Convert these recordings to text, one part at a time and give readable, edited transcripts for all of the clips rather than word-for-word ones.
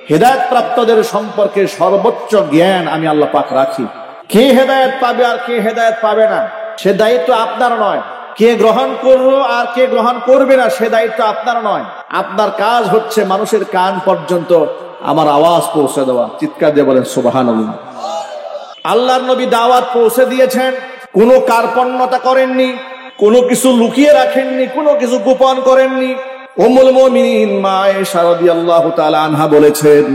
হেদায়েত প্রাপ্তদের সম্পর্কে সর্বোচ্চ জ্ঞান আমি আল্লাহ পাক রাখি। কে হেদায়েত পাবে আর কে হেদায়েত পাবে না সে দায়িত্ব আপনার নয়। কে গ্রহণ করলো আর কে গ্রহণ করবে না সে দায়িত্ব আপনার নয়। আপনার কাজ হচ্ছে মানুষের কান পর্যন্ত আমার আওয়াজ পৌঁছে দেওয়া। চিৎকার দিয়ে বলেন সুবহানাল্লাহ। আল্লাহর নবী দাওয়াত পৌঁছে দিয়েছেন, কোনো কার্পণ্যতা করেননি, কোনো কিছু লুকিয়ে রাখেননি, কোনো কিছু গোপন করেননি। উম্মুল মুমিনিন মা আয়েশা রাদিয়াল্লাহু তাআলা আনহা বলেছেন,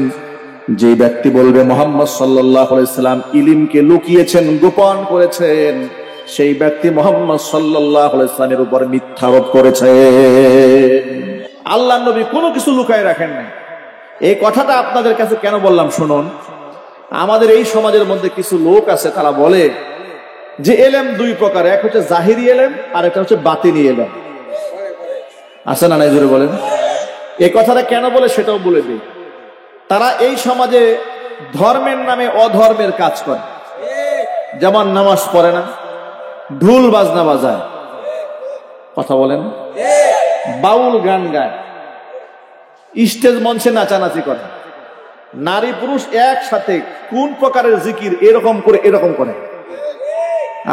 যে ব্যক্তি বলবে মুহাম্মদ সাল্লাল্লাহু আলাইহি সাল্লাম ইলমকে লুকিয়েছেন, গোপন করেছেন, সেই ব্যক্তি মুহাম্মদ সাল্লাল্লাহু আলাইহি সাল্লামের উপর মিথ্যা আরোপ করেছে। আল্লাহর নবী কোনো কিছু লুকায় রাখেন না। এই কথাটা আপনাদের কাছে কেন বললাম শুনুন। আমাদের এই সমাজের মধ্যে কিছু লোক আছে, তারা বলে যে এলেম দুই প্রকার, এক হচ্ছে জাহিরি এলেম আর একটা হচ্ছে বাতিনি এলেম। আছে না নাই জোরে বলেন। এই কথাটা কেন বলে সেটাও বলে দিই। তারা এই সমাজে ধর্মের নামে অধর্মের কাজ করে, যেমন নামাজ পড়ে না, ঢোল বাজনা বাজায়, কথা বলেন, বাউল গান গায়, স্টেজ মঞ্চে নাচানাচি করে, নারী পুরুষ একসাথে কোন প্রকারের জিকির এরকম করে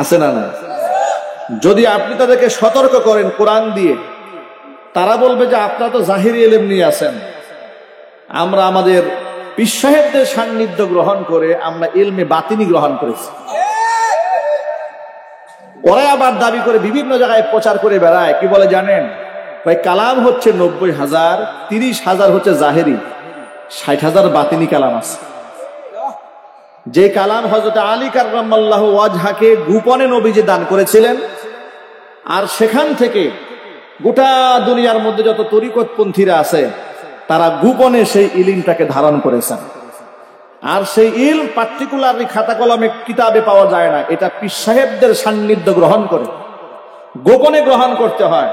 আছে না না। যদি আপনি তাদেরকে সতর্ক করেন কোরআন দিয়ে, তারা বলবে যে আপনারা তো জাহিরি ইলম নিয়ে আছেন, আমরা আমাদের পীর সাহেবদের সান্নিধ্য গ্রহণ করে আমরা ইলমে বাতিনি গ্রহণ করেছি। ওরা আবার দাবি করে বিভিন্ন জায়গায় প্রচার করে বেড়ায়, কি বলে জানেন? ভাই কালাম হচ্ছে 90,000, 30,000 হচ্ছে জাহেরি, 60,000 বাতিনি কালাম আছে। যে কালাম হযরত আলী কাররামাল্লাহু ওয়াজহাকে গোপনে নবীজি দান করেছিলেন, আর সেখান থেকে গোটা দুনিয়ার মধ্যে যত তরিকতপন্থীরা আছে তারা গোপনে সেই ইলমটাকে ধারণ করেছেন। আর সেই ইলম পার্টিকুলারলি খাতা কলমে কিতাবে পাওয়া যায় না, এটা পীর সাহেবদের সান্নিধ্য গ্রহণ করে গোপনে গ্রহণ করতে হয়।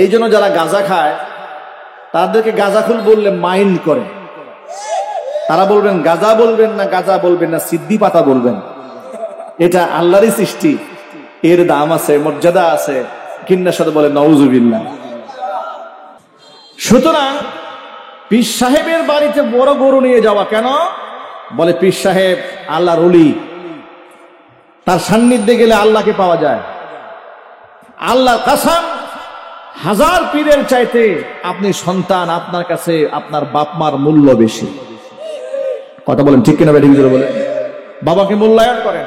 এই জন্য যারা গাঁজা খায় তাদেরকে গাঁজাখুল বললে মাইন্ড করে, তারা বলবেন গাঁজা বলবেন না, গাঁজা বলবেন না, সিদ্ধি পাতা বলবেন। এটা আল্লাহরই সৃষ্টি, এর দাম আছে, মর্যাদা আছে, কিন্নার সাথে বলে নাউজুবিল্লাহ। সুতরাং পীর সাহেবের বাড়িতে বড় গরু নিয়ে যাওয়া কেন? বলে পীর সাহেব আল্লাহর ওলি, তার সান্নিধ্যে গেলে আল্লাহকে পাওয়া যায়। আল্লাহর কসম, 1000 পীরের চাইতে আপনি সন্তান, আপনার কাছে আপনার বাপ মার মূল্য বেশি। কথা বলেন ঠিক কিনা? বেঠিক জোরে বলেন। বাবাকে মূল্যায়ন করেন,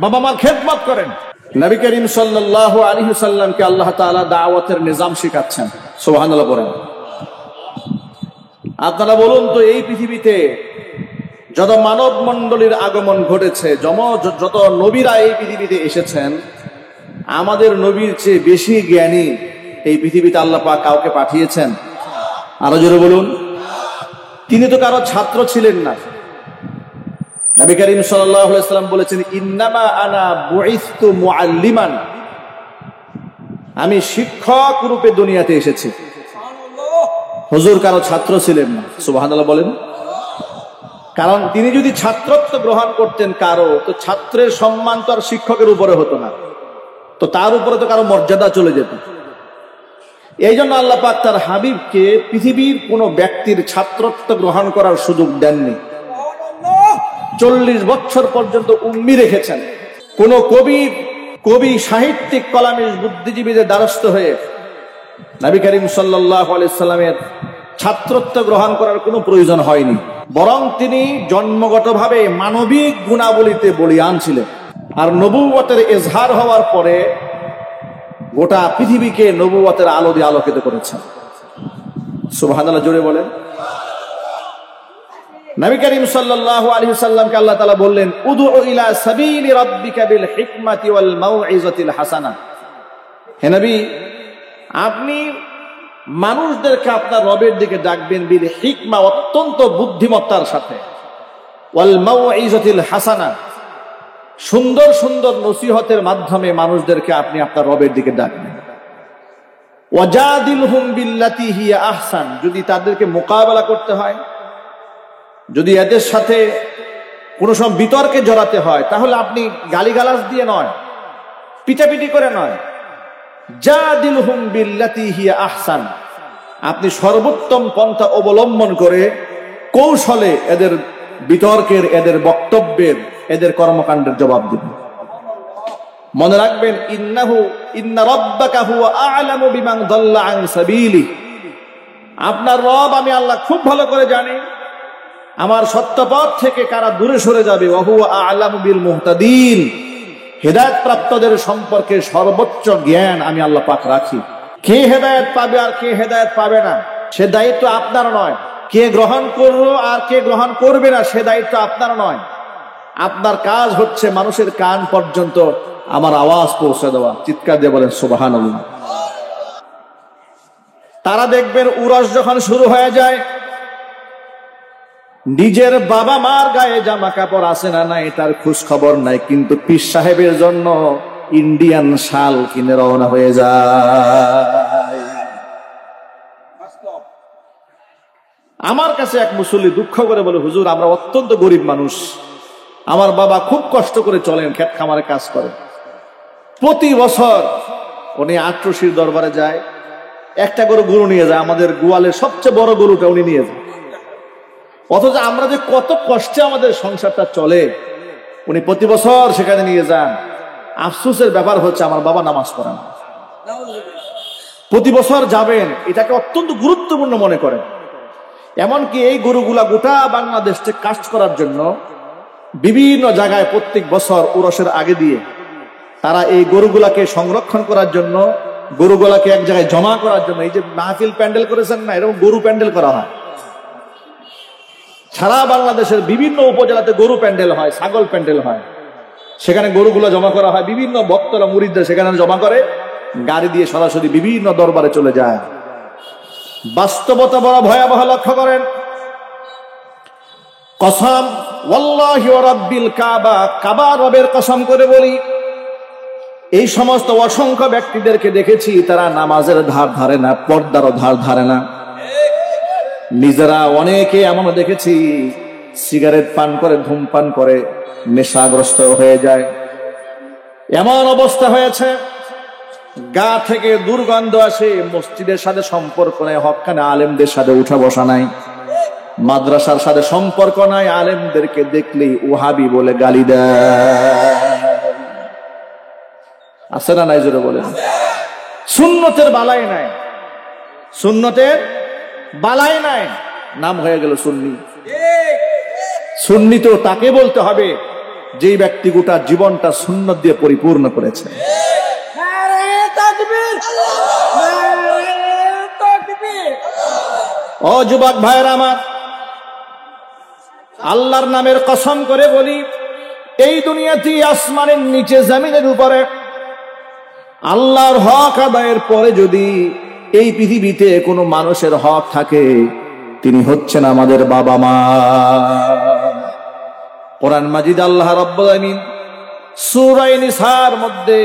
বাবা মার খেদমত করেন। নবী করিম সাল্লাল্লাহু আলাইহি ওয়াসাল্লামকে আল্লাহ তাআলা দাওয়াতের নিজাম শিখাচ্ছেন। সুবহানাল্লাহ পড়েন। আপনারা বলুন তো, এই পৃথিবীতে যত মানব মণ্ডলীর আগমন ঘটেছে, যত নবীরা এই পৃথিবীতে এসেছেন, আমাদের নবীর চেয়ে বেশি জ্ঞানী এই পৃথিবীতে আল্লাহ পাক কাউকে পাঠিয়েছেন? আরো জোরে বলুন। তিনি তো কারো ছাত্র ছিলেন না। নবী করিম সাল্লাল্লাহু আলাইহি ওয়াসাল্লাম বলেছেন, ইন্নামা আনা বুইসতু মুআল্লিমান, আমি শিক্ষক রূপে দুনিয়াতে এসেছি। হুজুর কারো ছাত্র ছিলেন না। সুবহানাল্লাহ বলেন। কারণ তিনি যদি ছাত্রত্ব গ্রহণ করতেন কারো, তো ছাত্রের সম্মান তো আর শিক্ষকের উপরে হতো না, তো তার উপরে তো কারো মর্যাদা চলে যেত। এই জন্য আল্লাহ পাক তার হাবিবকে পৃথিবীর কোন ব্যক্তির ছাত্রত্ব গ্রহণ করার সুযোগ দেননি। 40 বছর পর্যন্ত উম্মি রেখেছেন। কোন কবি সাহিত্যিক কলামিস্ট বুদ্ধিজীবীদের দ্বারস্থ হয়ে নবী করিম সাল্লাল্লাহু আলাইহি সাল্লামের ছাত্রত্ব গ্রহণ করার কোনো প্রয়োজন হয়নি, বরং তিনি জন্মগতভাবে মানবিক গুণাবলীতে বলীয়ান ছিলেন। আর নবুয়তের ইজহার হওয়ার পরে গোটা পৃথিবীকে নবুয়তের আলো দিয়ে আলোকিত করেছেন। সুবহানাল্লাহ জোরে বলেন। নবী করিম সাল্লাল্লাহু আলাইহি ওয়াসাল্লামকে আল্লাহ তাআলা বললেন, উদউ ইলা সাবিলি রাব্বিকা বিল হিকমাতি ওয়াল মাউইজাতিল হাসানা। হে নবী, আপনি মানুষদেরকে আপনার রবের দিকে ডাকবেন বিল হিকমা, অত্যন্ত বুদ্ধিমত্তার সাথে, ওয়াল মাউইজাতিল হাসানা, সুন্দর সুন্দর নসিহতের মাধ্যমে মানুষদেরকে আপনি আপনার রবের দিকে ডাকবেন। ওয়াজাদিলহুম বিল্লাতি হিয়া আহসান, যদি তাদেরকে মোকাবেলা করতে হয়, যদি এদের সাথে কোনো সময় বিতর্কে জড়াতে হয়, তাহলে আপনি গালিগালাজ দিয়ে নয়, পিটাপিটি করে নয়, জাদিলহুম বিল্লাতি হিয়া আহসান, আপনি সর্বোত্তম পন্থা অবলম্বন করে কৌশলে এদের বিতর্কের, এদের বক্তব্যের, এদের কর্মকাণ্ডের জবাব দিবেন। মনে রাখবেন, ইন্না রাব্বাকা হুয়া আ'লামু বিমান দাল্লা আন সাবিলি। আপনার রব আমি আল্লাহ খুব ভালো করে জানি আমার সত্যপথ থেকে কারা দূরে সরে যাবে। ওয়া হুয়া আ'লামু বিল মুহতাদিন। হেদায়েত প্রাপ্তদের সম্পর্কে সর্বোচ্চ জ্ঞান আমি আল্লাহ পাক রাখি। কে হেদায়েত পাবে আর কে হেদায়েত পাবে না সে দায়িত্ব আপনার নয়। কে গ্রহণ করলো আর কে গ্রহণ করবে না সে দায়িত্ব আপনার নয়। আপনার কাজ হচ্ছে মানুষের কান পর্যন্ত আমার আওয়াজ পৌঁছে দেওয়া। চিৎকার দিয়ে বলেন সুবহানাল্লাহ। তারা দেখবেন উরস যখন শুরু হয়ে যায়, নিজের বাবা মার গায়ে জামা কাপড় আছে না নাই তার খোঁজ খবর নাই, কিন্তু পীর সাহেবের জন্য ইন্ডিয়ান শাল কিনে রওনা হয়ে যায়। আমার কাছে এক মুসল্লি দুঃখ করে বলে, হুজুর আমরা অত্যন্ত গরিব মানুষ, আমার বাবা খুব কষ্ট করে চলেন, ক্ষেত খামারে কাজ করে। প্রতি বছর উনি আট্রসির দরবারে যায়, একটা করে গরু নিয়ে যায়, আমাদের গোয়ালের সবচেয়ে বড় গরুটা উনি নিয়ে যায়। অথচ আমরা যে কত কষ্টে আমাদের সংসারটা চলে, উনি প্রতি বছর সেখানে নিয়ে যান। আফসোসের ব্যাপার হচ্ছে আমার বাবা নামাজ পড়ে না। প্রতি বছর যাবেন, এটাকে অত্যন্ত গুরুত্বপূর্ণ মনে করেন। এমনকি এই গরুগুলা গোটা বাংলাদেশ থেকে কাজ করার জন্য বিভিন্ন জায়গায় প্রত্যেক বছর উরসের আগে দিয়ে তারা এই গরুগুলাকে সংরক্ষণ করার জন্য, গরুগুলাকে এক জায়গায় জমা করার জন্য, এই যে মাহফিল প্যান্ডেল করেছেন না, এরকম গরু প্যান্ডেল করা হয়। সারা বাংলাদেশের বিভিন্ন উপজেলাতে গরু প্যান্ডেল হয়, ছাগল প্যান্ডেল হয়। সেখানে গরুগুলো জমা করা হয়, বিভিন্ন ভক্তরা মুরিদরা সেখানে জমা করে, গাড়ি দিয়ে সরাসরি বিভিন্ন দরবারে চলে যায়। বাস্তবতা বড় ভয়াবহ। লক্ষ্য করেন, কসম ওয়াল্লাহি ওয়া রাব্বিল কাবা, কাবা রবের কসম করে বলি, এই সমস্ত অসংখ্য ব্যক্তিদেরকে দেখেছি তারা নামাজের ধার ধারে না, পর্দারও ধার ধারে না। নিজেরা অনেকে এমন দেখেছি সিগারেট পান করে, ধূমপান করে, নেশাগ্রস্ত হয়ে যায়। এমন অবস্থা হয়েছে গা থেকে দুর্গন্ধ আসে, মসজিদের সাথে সম্পর্ক নেই, হক্কানে আলেমদের সাথে উঠা বসা নাই, মাদ্রাসার সাথে সম্পর্ক নাই, আলেমদেরকে দেখলেই ওহাবি বলে গালি দেয়। আছে না নাই? জোরে বলেন। সুন্নতের বালাই নাই, সুন্নতের বালাই নাই, নাম হয়ে গেল সুন্নি। সুন্নি তো তাকে বলতে হবে যেই ব্যক্তি গোটা জীবনটা সুন্নত দিয়ে পরিপূর্ণ করেছে। ও যুবক ভাইয়ের আমার, আল্লাহর নামের কসম করে বলি, এই দুনিয়াতে আসমানের নিচে জমিনের উপরে আল্লাহর হক আদায়ের পরে যদি এই পৃথিবীতে কোনো মানুষের হক থাকে, তিনি হচ্ছেন আমাদের বাবা মা। কোরআন মাজিদ আল্লাহ রাব্বুল আলামিন সূরা নিসার মধ্যে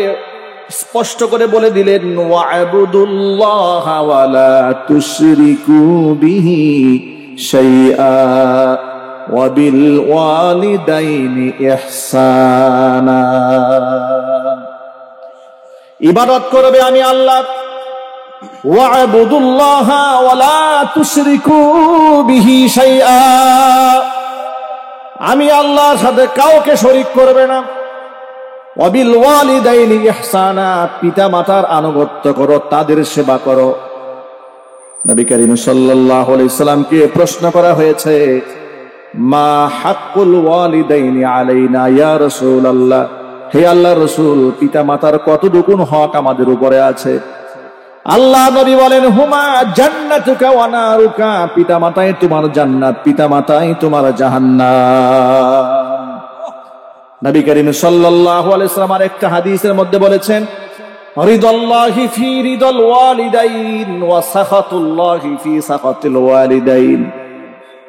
স্পষ্ট করে বলে দিলেন, ওয়া'বুদুল্লাহা ওয়া লা তুশরিকু বিহি শাইআ ওয়া বিল ওয়ালিদাইনি ইহসানা। ইবাদত করবে আমি আল্লাহ, ওয়া'বুদুল্লাহা ওয়া লা তুশরিকু বিহি শাইআ, আমি আল্লাহর সাথে কাউকে শরীক করবে না। ওয়া বিল ওয়ালিদাইনি ইহসানা, পিতা মাতার আনুগত্য করো, তাদের সেবা করো। নবী করিম সাল্লাল্লাহু আলাইহি সাল্লামকে প্রশ্ন করা হয়েছে, মা হাক্কুল ওয়ালিদাইনি আলাইনা ইয়া রাসূলুল্লাহ, হে আল্লাহর রাসূল, পিতা মাতার কতটুকু হক আমাদের উপরে আছে? আল্লাহ নবী বলেন, হুমা জান্নাতুকা ওয়া নারুকা, পিতা মাতাই তোমার জান্নাত, পিতা মাতাই তোমার জাহান্নাম। নবী করিম সাল্লাল্লাহু আলাইহি ওয়াসাল্লাম একটা হাদিসের মধ্যে বলেছেন, রিদাল্লাহি ফি রিদাল ওয়ালিদাইন ওয়া সাখাতুল্লাহি ফি সাখাতিল ওয়ালিদাইন।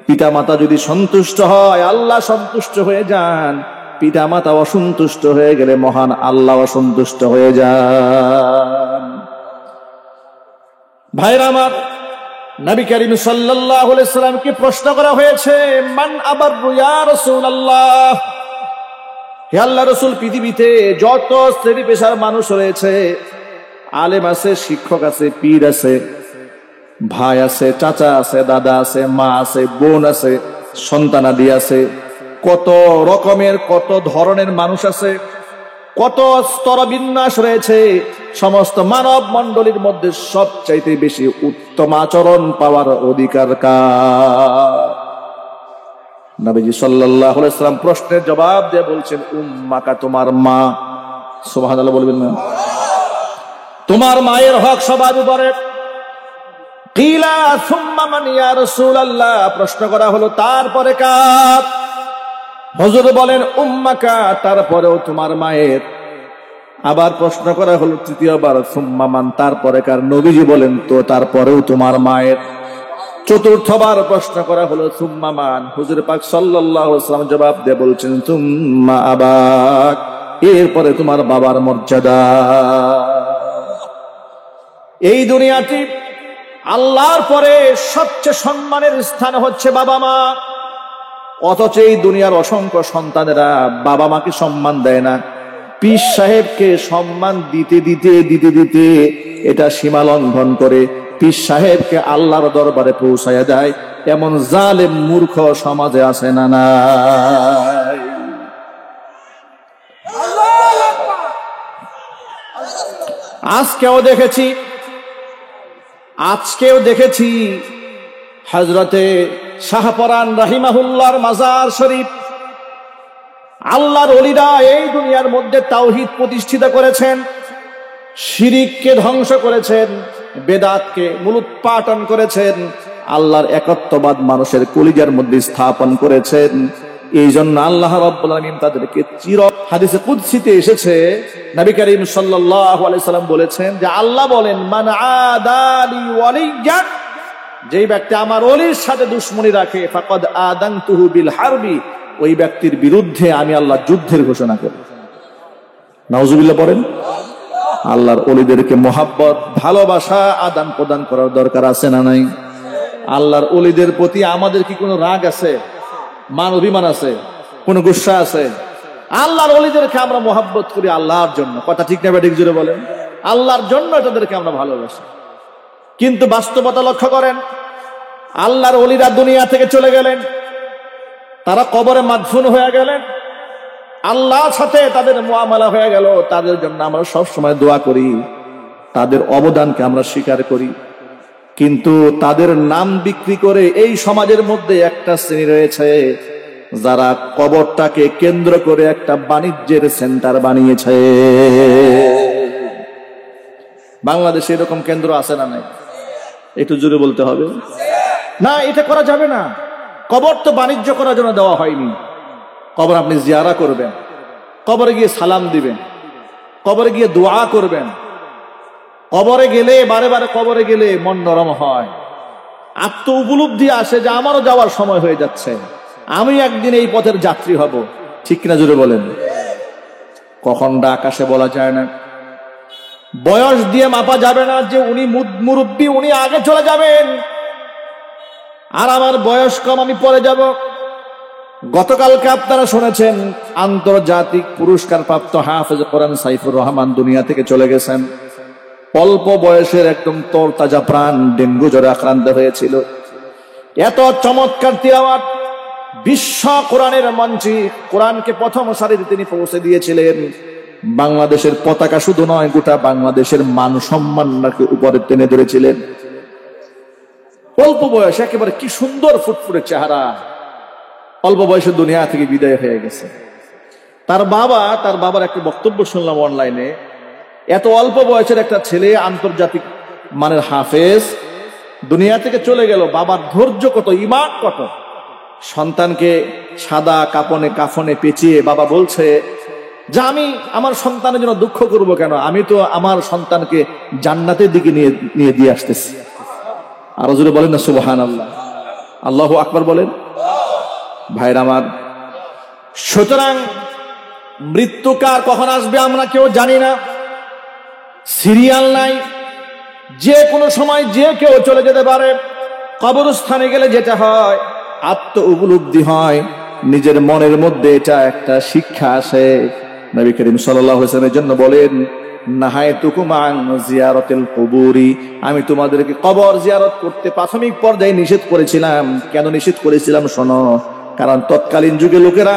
পিতা মাতা যদি সন্তুষ্ট হয়, আল্লাহ সন্তুষ্ট হয়ে যান। পিতা মাতা অসন্তুষ্ট হয়ে গেলে মহান আল্লাহ অসন্তুষ্ট হয়ে যান। ভাইরা আমার, নবী করিম সাল্লাল্লাহু আলাইহি ওয়াসাল্লামকে প্রশ্ন করা হয়েছে, মান আবাররু ইয়া রাসূলুল্লাহ, হে আল্লাহর রাসূল, পৃথিবীতে যত শ্রেণী পেশার মানুষ রয়েছে, আলেম আছে, শিক্ষক আছে, পীর আছে, ভাই আছে, চাচা আছে, দাদা আছে, মা আছে, বোন আছে, সন্তানাদি আছে, কত রকমের কত ধরনের মানুষ আছে, কত স্তর বিন্যাস রয়েছে। সমস্ত মানব মণ্ডলীর মধ্যে সবচাইতে বেশি উত্তম আচরণ পাওয়ার অধিকার কার? নবীজি সাল্লাল্লাহু আলাইহি ওয়াসাল্লাম প্রশ্নের জবাব দিয়ে বলছেন, উম্মাকা, তোমার মা। সুবহানাল্লাহ বলবেন না? তোমার মায়ের হক সবার উপরে। কিলা সুম্মা মান ইয়া রাসূলুল্লাহ, প্রশ্ন করা হলো তারপরে কার? হুজুর বলেন উম্মাকা, তারপরেও তোমার মায়ের। আবার প্রশ্ন করা হলো তৃতীয়বার, সুম্মা মান, তারপরে কার? নবীজি বলেন তো তারপরেও তোমার মায়ের। চতুর্থবার প্রশ্ন করা হলো সুম্মা মান। হুজুর পাক সাল্লাল্লাহু আলাইহি ওয়াসাল্লাম জবাব দিয়ে বলছেন সুম্মা আবাক, এরপরে তোমার বাবার মর্যাদা। এই দুনিয়াটি আল্লাহর পরে সবচেয়ে সম্মানের স্থান হচ্ছে বাবা মা। অথচ এই দুনিয়ার অসংখ্য সন্তানেরা বাবা মাকে সম্মান দেয় না। পীর সাহেবকে সম্মান দিতে দিতে দিতে দিতে এটা সীমা লঙ্ঘন করে পীর সাহেবকে আল্লাহর দরবারে পৌঁছায়া দেয়। এমন জালেম মূর্খ সমাজে আছে না নাই? আজকেও দেখেছি হযরতে শাহপরান রাহিমাহুল্লাহর মাজার শরীফ। আল্লাহর ওলিরা এই দুনিয়ার মধ্যে তাওহীদ প্রতিষ্ঠিত করেছেন, শিরিককে ধ্বংস করেছেন, বেদাতকে মূলোৎপাটন করেছেন, আল্লাহর একত্ববাদ মানুষের কলিজার মধ্যে স্থাপন করেছেন। এই জন্য আল্লাহ রাব্বুল আলামিন তাদেরকে হাদিসে কুদসিতে এসেছে, নবী করিম সাল্লাল্লাহু আলাইহি সাল্লাম বলেছেন যে আল্লাহ বলেন, মান আদালি ওয়ালিয়ান, যেই ব্যক্তি আমার ওলির সাথে দুশমনি রাখে, ফাকাদ আদানতুহু বিল হারবি, ওই ব্যক্তির বিরুদ্ধে আমি আল্লাহ যুদ্ধের ঘোষণা করি। নাউজুবিল্লাহ পড়েন। আল্লাহর ওলিদেরকে মোহাব্বত, ভালোবাসা আদান প্রদান করার দরকার আছে না নাই? আল্লাহর ওলিদের প্রতি আমাদের কি কোনো রাগ আছে, মান অভিমান আছে, কোন গুসা আছে? আল্লাহর ওলিদেরকে আমরা মোহাব্বত করি আল্লাহর জন্য। কথা ঠিক না ঠিক জোরে বলেন? আল্লাহর জন্য তাদেরকে আমরা ভালোবাসি। কিন্তু বাস্তবতা লক্ষ্য করেন, আল্লাহর ওলিরা দুনিয়া থেকে চলে গেলেন, তারা কবরে মাদফুন হয়ে গেলেন, আল্লাহর সাথে তাদের মুআমালা হয়ে গেল। তাদের জন্য আমরা সব সময় দোয়া করি, তাদের অবদানকে আমরা স্বীকার করি। কিন্তু তাদের নাম বিক্রি করে এই সমাজের মধ্যে একটা শ্রেণী রয়েছে যারা কবরটাকে কেন্দ্র করে একটা বাণিজ্যের সেন্টার বানিয়েছে। বাংলাদেশে এরকম কেন্দ্র আছে না নাই? একটু জোরে বলতে হবে। না, এটা করা যাবে না। কবর তো বাণিজ্য করার জন্য দেওয়া হয়নি। কবর আপনি জিয়ারা করবেন, কবরে গিয়ে সালাম দিবেন, কবরে গিয়ে দোয়া করবেন। কবরে গেলে, বারে বারে কবরে গেলে মন নরম হয়, আত্ম উপলব্ধি আসে যে আমারও যাওয়ার সময় হয়ে যাচ্ছে, আমি একদিন এই পথের যাত্রী হব। ঠিক কিনা জোরে বলেন? কখন আকাশে বলা যায় না, বয়স দিয়ে মাপা যাবে না যে উনি মুরব্বী, উনি আগে চলে যাবেন আর আমার বয়স কম, আমি পরে যাব। গতকালকে আপনারা শুনেছেন আন্তর্জাতিক পুরস্কার প্রাপ্ত হাফেজ কোরআন সাইফুর রহমান দুনিয়া থেকে চলে গেছেন। অল্প বয়সের একদম তরতাজা প্রাণ ডেঙ্গু জ্বরে আক্রান্ত হয়েছিল। এত চমৎকার তিলাওয়াত, বিশ্ব কোরআনের মঞ্চে কোরআনকে প্রথম সারিতে তিনি পৌঁছে দিয়েছিলেন। বাংলাদেশের পতাকা শুধু নয়, গোটা বাংলাদেশের মান সম্মানকে উপরে টেনে ধরেছিলেন। অল্প বয়স, একেবারে কি সুন্দর ফুটফুটে চেহারা, অল্প বয়সে দুনিয়া থেকে বিদায় হয়ে গেছে। তার বাবার একটা বক্তব্য শুনলাম অনলাইনে, এত অল্প বয়সের একটা ছেলে আন্তর্জাতিক মানের হাফেজ দুনিয়া থেকে চলে গেল। বাবার ধৈর্য কত, ঈমান কত। সন্তানকে সাদা কাফনে পেঁচিয়ে বাবা বলছে যে আমি আমার সন্তানের জন্য দুঃখ করব কেন, আমি তো আমার সন্তানকে জান্নাতের দিকে নিয়ে দিয়ে আসতেছি। আরো জোরে বলেন না সুবহানাল্লাহ, আল্লাহু আকবার বলেন। ভাইরা আমার, সুতরাং মৃত্যু কার কখন আসবে আমরা কেউ জানি না, সিরিয়াল নাই, যে কোনো সময় যে কেউ চলে যেতে পারে। কবরস্থানে গেলে যেটা হয়, আত্ম উপলব্ধি হয়, নিজের মনের মধ্যে এটা একটা শিক্ষা আসে। নবী করিম সাল্লাল্লাহু আলাইহি ওয়াসাল্লামের জন্য বলেন, নাহায়তুকুম আন জিয়ারাতিল কুবুরি, আমি তোমাদেরকে কবর জিয়ারত করতে প্রাথমিক পর্যায়ে নিষেধ করেছিলাম। কেন নিষেধ করেছিলাম শোনো, কারণ তৎকালীন যুগে লোকেরা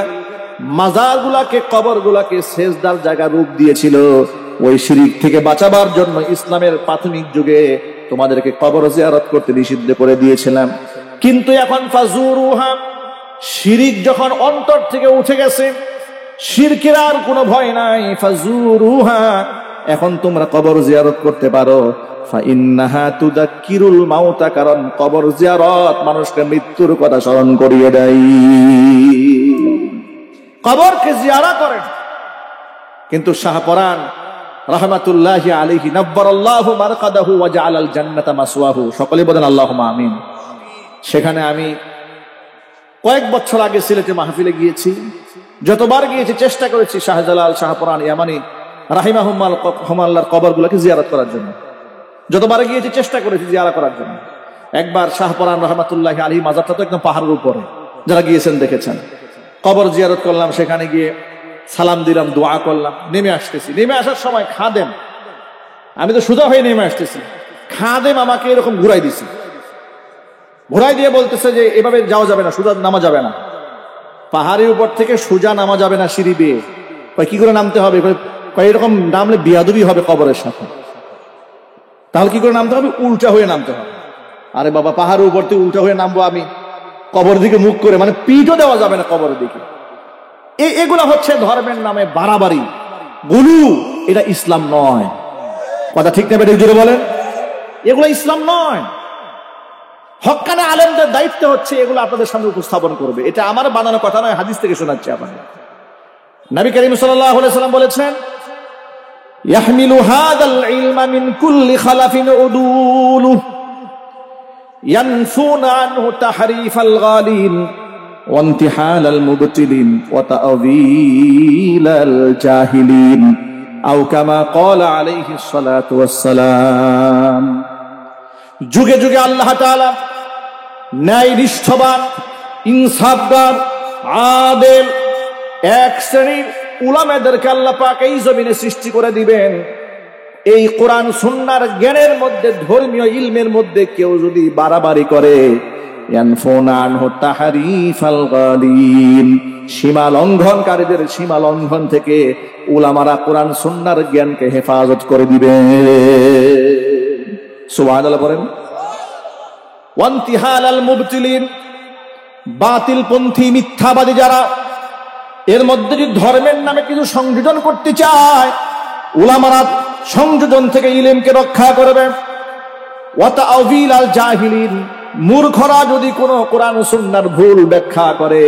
মাজারগুলাকে, কবরগুলাকে সেজদার জায়গা রূপ দিয়েছিল। ওই শিরিক থেকে বাঁচাবার জন্য ইসলামের প্রাথমিক যুগে তোমাদেরকে কবর জিয়ারত করতে নিষিদ্ধ করে দিয়েছিলাম। কিন্তু এখন ফাজুরুহা, শিরিক যখন অন্তর থেকে উঠে গেছে, শিরকের আর কোনো ভয় নাই, ফাজুরুহা, এখন তোমরা কবর জিয়ারত করতে পারো। ফাইন্নাহা তুযাক্কিরুল মাউতা, কারণ কবর জিয়ারত মানুষকে মৃত্যুর কথা স্মরণ করিয়ে দেয়। কবরকে জিয়ারা করেন। কিন্তু শাহপরান রাহমাতুল্লাহি আলাইহি নাব্বারাল্লাহু মারকাদাহু ওয়া জাআলাল জান্নাতা মাসওয়াহু, সকলে বলেন আল্লাহুম্মা আমিন। সেখানে আমি কয়েক বছর আগে সিলেটে মাহফিলে গিয়েছি। যতবার গিয়েছি চেষ্টা করেছি শাহজালাল, শাহপরান, ইয়ামানি রাহিমাহুল্লাহর কবরগুলোকে জিয়ারত করার জন্য। যতবার গিয়েছি চেষ্টা করেছি জিয়ারা করার জন্য। একবার শাহপরান রাহমাতুল্লাহি আলাইহি মাজারটা তো একদম পাহাড়ের উপরে, যারা গিয়েছেন দেখেছেন। কবর জিয়ারত করলাম, সেখানে গিয়ে সালাম দিলাম, দোয়া করলাম, নেমে আসতেছি। নেমে আসার সময় খাদেম, আমি তো সোজা হয়ে নেমে আসতেছি, খাদেম আমাকে এরকম ঘুরাই দিছে। ঘুরাই দিয়ে বলতেছে যে এভাবে যাওয়া যাবে না, সোজা নামা যাবে না, পাহাড়ের উপর থেকে সোজা নামা যাবে না, সিঁড়ি বেয়ে। কি করে নামতে হবে? এরকম নামলে বিয়াদবি হবে কবরের সাথে। তাহলে কি করে নামতে হবে? উল্টা হয়ে নামতে হবে। আরে বাবা, পাহাড়ের উপর থেকে উল্টা হয়ে নামবো আমি, কবর দিকে মুখ করে, মানে পিঠও দেওয়া যাবে না কবরের দিকে। এগুলা হচ্ছে ধর্মের নামে বাড়াবাড়ি, গুলু। এটা ইসলাম নয়। কথা ঠিক না? বেটা জোরে বলেন, এগুলো ইসলাম নয়। হক্কানে আলেমদের দায়িত্ব হচ্ছে এগুলো আপনাদের সামনে উপস্থাপন করবে। এটা আমার বানানো কথা নয়, হাদিস থেকে শোনাচ্ছি আপনাদের। নবী করিম সাল্লাল্লাহু আলাইহি ওয়াসাল্লাম বলেছেন, ইয়াহমিলু হাযাল ইলমা মিন কুল্লি খালাফিন উদুলু ইয়ানফুনা আনহু তাহরিফাল গালিন ওয়া ইনতিহালাল মুবতিলিন ওয়া তা'যীলাল জাহিলিন আও কামা ক্বালা আলাইহিস সালাতু ওয়াস সালাম। যুগে যুগে আল্লাহ তাআলা ন্যায়নিষ্ঠবান, ইনসাফগার, আদেল এক শ্রেণীর উলামাদেরকে আল্লাহ পাক এই জমিনে সৃষ্টি করে দিবেন। এই কোরআন সুন্নাহর জ্ঞানের মধ্যে, ধর্মীয় ইলমের মধ্যে কেউ যদি বাড়াবাড়ি করে, ইয়ানফুনা আনহু তাহরিফাল গালিন, সীমা লঙ্ঘনকারীদের সীমা লঙ্ঘন থেকে উলামারা কোরআন সুন্নাহর জ্ঞানকে হেফাজত করে দিবেন। সুবহানাল্লাহ বলেন। ওয়ান্তিহালাল মুবতিলিন, বাতিলপন্থী, মিথ্যাবাদী যারা, এর মধ্যে যদি ধর্মের নামে কিছু সংযোজন করতে চায়, উলামারা সংযোজন থেকে ইলমকে রক্ষা করবে। ওয়া তা'যীলাল জাহিলিন, মূর্খরা যদি কোনো কোরআন সুন্নাহর ভুল ব্যাখ্যা করে,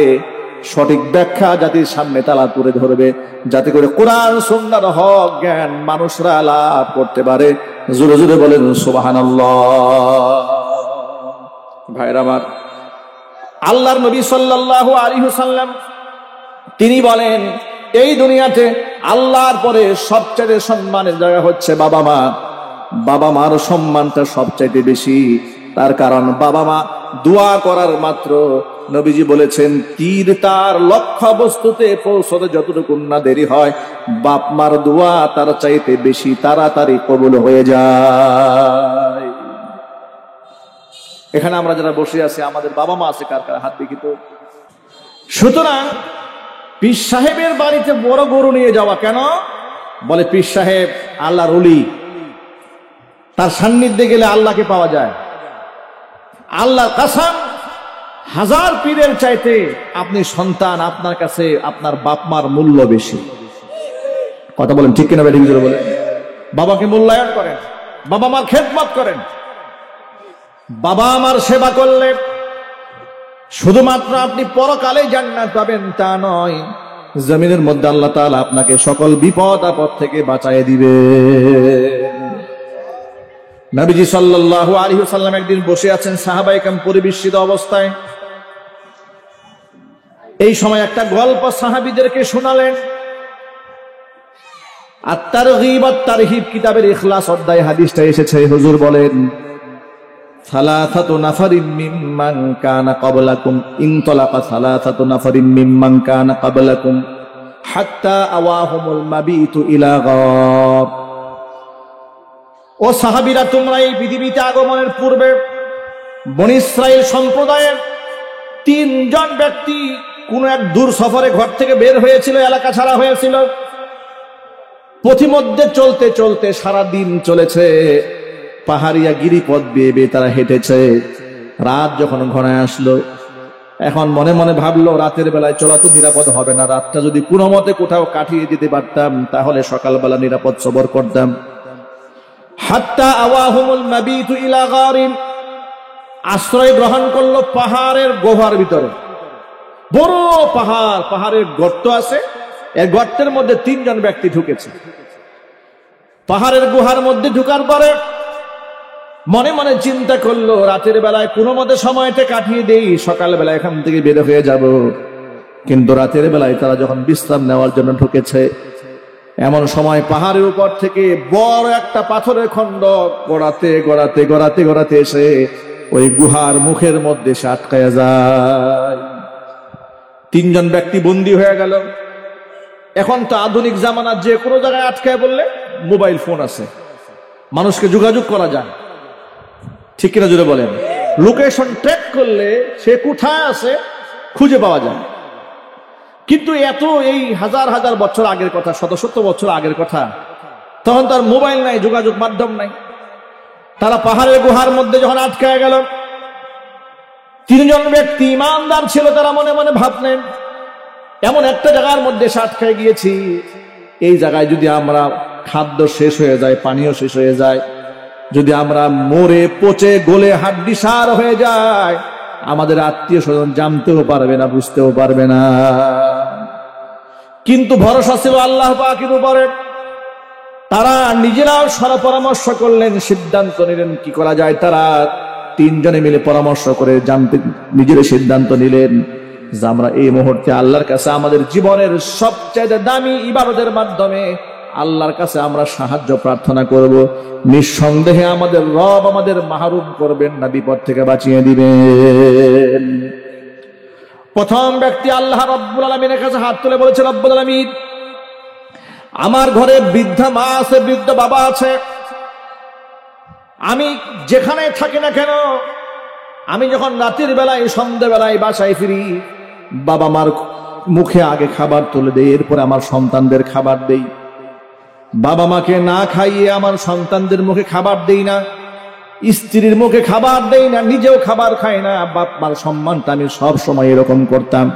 সঠিক ব্যাখ্যা জাতির সামনে তারা তুলে ধরবে, যাতে করে কোরআন সুন্নাহর হক জ্ঞান মানুষরা লাভ করতে পারে। জোরে জোরে বলেন সুবহানাল্লাহ। ভাইরা আমার, আল্লাহর নবী সাল্লাল্লাহু আলাইহি ওয়াসাল্লাম তিনি বলেন, এই দুনিয়াতে আল্লাহর পরে সবচেয়ে সম্মানের জায়গা হচ্ছে বাবা মা। বাবা মার সম্মানটা সবচাইতে বেশি। তার কারণ বাবা মা দোয়া করার মাত্র নবীজি বলেছেন, তীর তার লক্ষ্য বস্তুতে পৌঁছতে যতটুকু না দেরি হয়, বাপ মার দোয়া তার চাইতে বেশি তাড়াতাড়ি কবুল হয়ে যায়। এখানে আমরা যারা বসে আছি, আমাদের বাবা মা আছে কার কার? হাত দেখি তো। সুতরাং পীর সাহেবের বাড়িতে বড় গরু নিয়ে যাওয়া কেন? বলে পীর সাহেব আল্লাহর ওলি, তার সান্নিধ্যে গেলে আল্লাহকে পাওয়া যায়। আল্লাহর কসম, হাজার পীরের চাইতে আপনি সন্তান, আপনার কাছে আপনার বাপ মার মূল্য বেশি। কথা বলেন ঠিক কিনা? বেশি বলেন। বাবাকে মূল্যায়ন করেন, বাবা মার খেদমত করেন। বাবা মার সেবা করলে শুধুমাত্র আপনি পরকালে জান্নাত পাবেন তা নয়, জমিনের মধ্যে আল্লাহ তাআলা আপনাকে সকল বিপদ আপদ থেকে বাঁচায় দিবে। নবীজি সাল্লাল্লাহু আলাইহি ওয়াসাল্লাম একদিন বসে আছেন, সাহাবায়ে কেরাম পরিবেষ্টিত অবস্থায়। এই সময় একটা গল্প সাহাবীদেরকে শোনালেন। আত-তারগীব আত-তারহিব কিতাবের ইখলাস অধ্যায়ে হাদিসটা এসেছে। হুজুর বলেন, সালাসাতু নাফারিন মিম্মান কানা ক্বাবলাকুম ইনতালাকা সালাসাতু নাফারিন মিম্মান কানা ক্বাবলাকুম হাত্তা আওয়াহুমুল মাবিতু ইলা গার ও সাহাবীরা, তোমরা এই পৃথিবীতে আগমনের পূর্বে বনী ইসরাইল সম্প্রদায়ের 3 জন ব্যক্তি কোন এক দূর সফরে ঘর থেকে বের হয়েছিল, এলাকা ছাড়া হয়েছিল। পথিমধ্যে চলতে চলতে সারা দিন চলেছে, পাহাড়িয়া গিরিপথ বেয়ে বেয়ে তারা হেঁটেছে। রাত যখন ঘনায় আসলো, এখন মনে মনে ভাবলো রাতের বেলায় চলা তো নিরাপদ হবে না, রাতটা যদি কোনো মতে কোথাও কাটিয়ে দিতে পারতাম তাহলে সকালবেলা নিরাপদ সবর করতাম। হাত্তা আওয়াহুমুল মাবিতু ইলা গারিন, আশ্রয় গ্রহণ করলো পাহাড়ের গুহার ভিতরে। বড় পাহাড়, পাহাড়ের গর্ত আছে, এই গর্তের মধ্যে 3 জন ব্যক্তি ঢুকেছে। পাহাড়ের গুহার মধ্যে ঢুকার পরে মনে মনে চিন্তা করলো রাতের বেলায় কোনো মতে সময়টা কাটিয়ে দেই, সকালবেলা এখান থেকে বের হয়ে যাব। কিন্তু রাতের বেলায় তারা যখন বিশ্রাম নেওয়ার জন্য ঢুকেছে, এমন সময় পাহাড়ের উপর থেকে বড় একটা পাথরের খণ্ড গড়াতে গড়াতে গড়াতে গড়াতে এসে ওই গুহার মুখের মধ্যে সে আটকায়া যায়। 3 জন ব্যক্তি বন্দী হয়ে গেল। এখন তো আধুনিক জামানা, যে কোনো জায়গায় আটকায় বললে মোবাইল ফোন আছে, মানুষকে যোগাযোগ করা যায়, ঠিক কিনা জুড়ে বলেন? লোকেশন ট্র্যাক করলে সে কোথায় আছে খুঁজে পাওয়া যায়। কিন্তু এত এই হাজার হাজার বছর আগের কথা, শত শত বছর আগের কথা, তখন তার মোবাইল নাই, যোগাযোগ মাধ্যম নাই। তারা পাহাড়ের গুহার মধ্যে যখন আটকায় গেল, 3 জন ব্যক্তি ইমানদার ছিল, তারা মনে মনে ভাবলেন এমন একটা জায়গার মধ্যে আটকায় গিয়েছি, এই জায়গায় যদি আমরা খাদ্য শেষ হয়ে যায়, পানীয় শেষ হয়ে যায়, যদি আমরা মরে পচে গলে হাড্ডি সার হয়ে যায়, আমাদের আত্মীয় স্বজন জানতেও পারবে না, বুঝতেও পারবে না। কিন্তু ভরসা ছিল আল্লাহ পাকের উপরে। তারা নিজেরাও সারা পরামর্শ করলেন, সিদ্ধান্ত নিলেন কি করা যায়। তারা 3 জনে মিলে পরামর্শ করে নিজের সিদ্ধান্ত নিলেন যে আমরা এই মুহূর্তে আল্লাহর কাছে আমাদের জীবনের সবচেয়ে দামি ইবাদতের মাধ্যমে আল্লাহর কাছে আমরা সাহায্য প্রার্থনা করব। নিঃসন্দেহে আমাদের রব আমাদের মাহরুম করবেন না, বিপদ থেকে বাঁচিয়ে দিবেন। প্রথম ব্যক্তি আল্লাহ রাব্বুল আলামিনের কাছে হাত তুলে বলেছে, রব্বুল আলামিন, আমার ঘরে বৃদ্ধা মা আছে, বৃদ্ধ বাবা আছে, আমি যেখানে থাকি না কেন, আমি যখন রাতের বেলায় সন্ধ্যাবেলায় বাসায় ফিরি, বাবা মার মুখে আগে খাবার তুলে দেই, এরপরে আমার সন্তানদের খাবার দেই। বাবা মাকে না খাইয়ে আমার সন্তানদের মুখে খাবার দেই না, স্ত্রীর মুখে খাবার দেই না, নিজেও খাবার খাই না। বাপ মার সম্মানটা আমি সব সময় এরকম করতাম।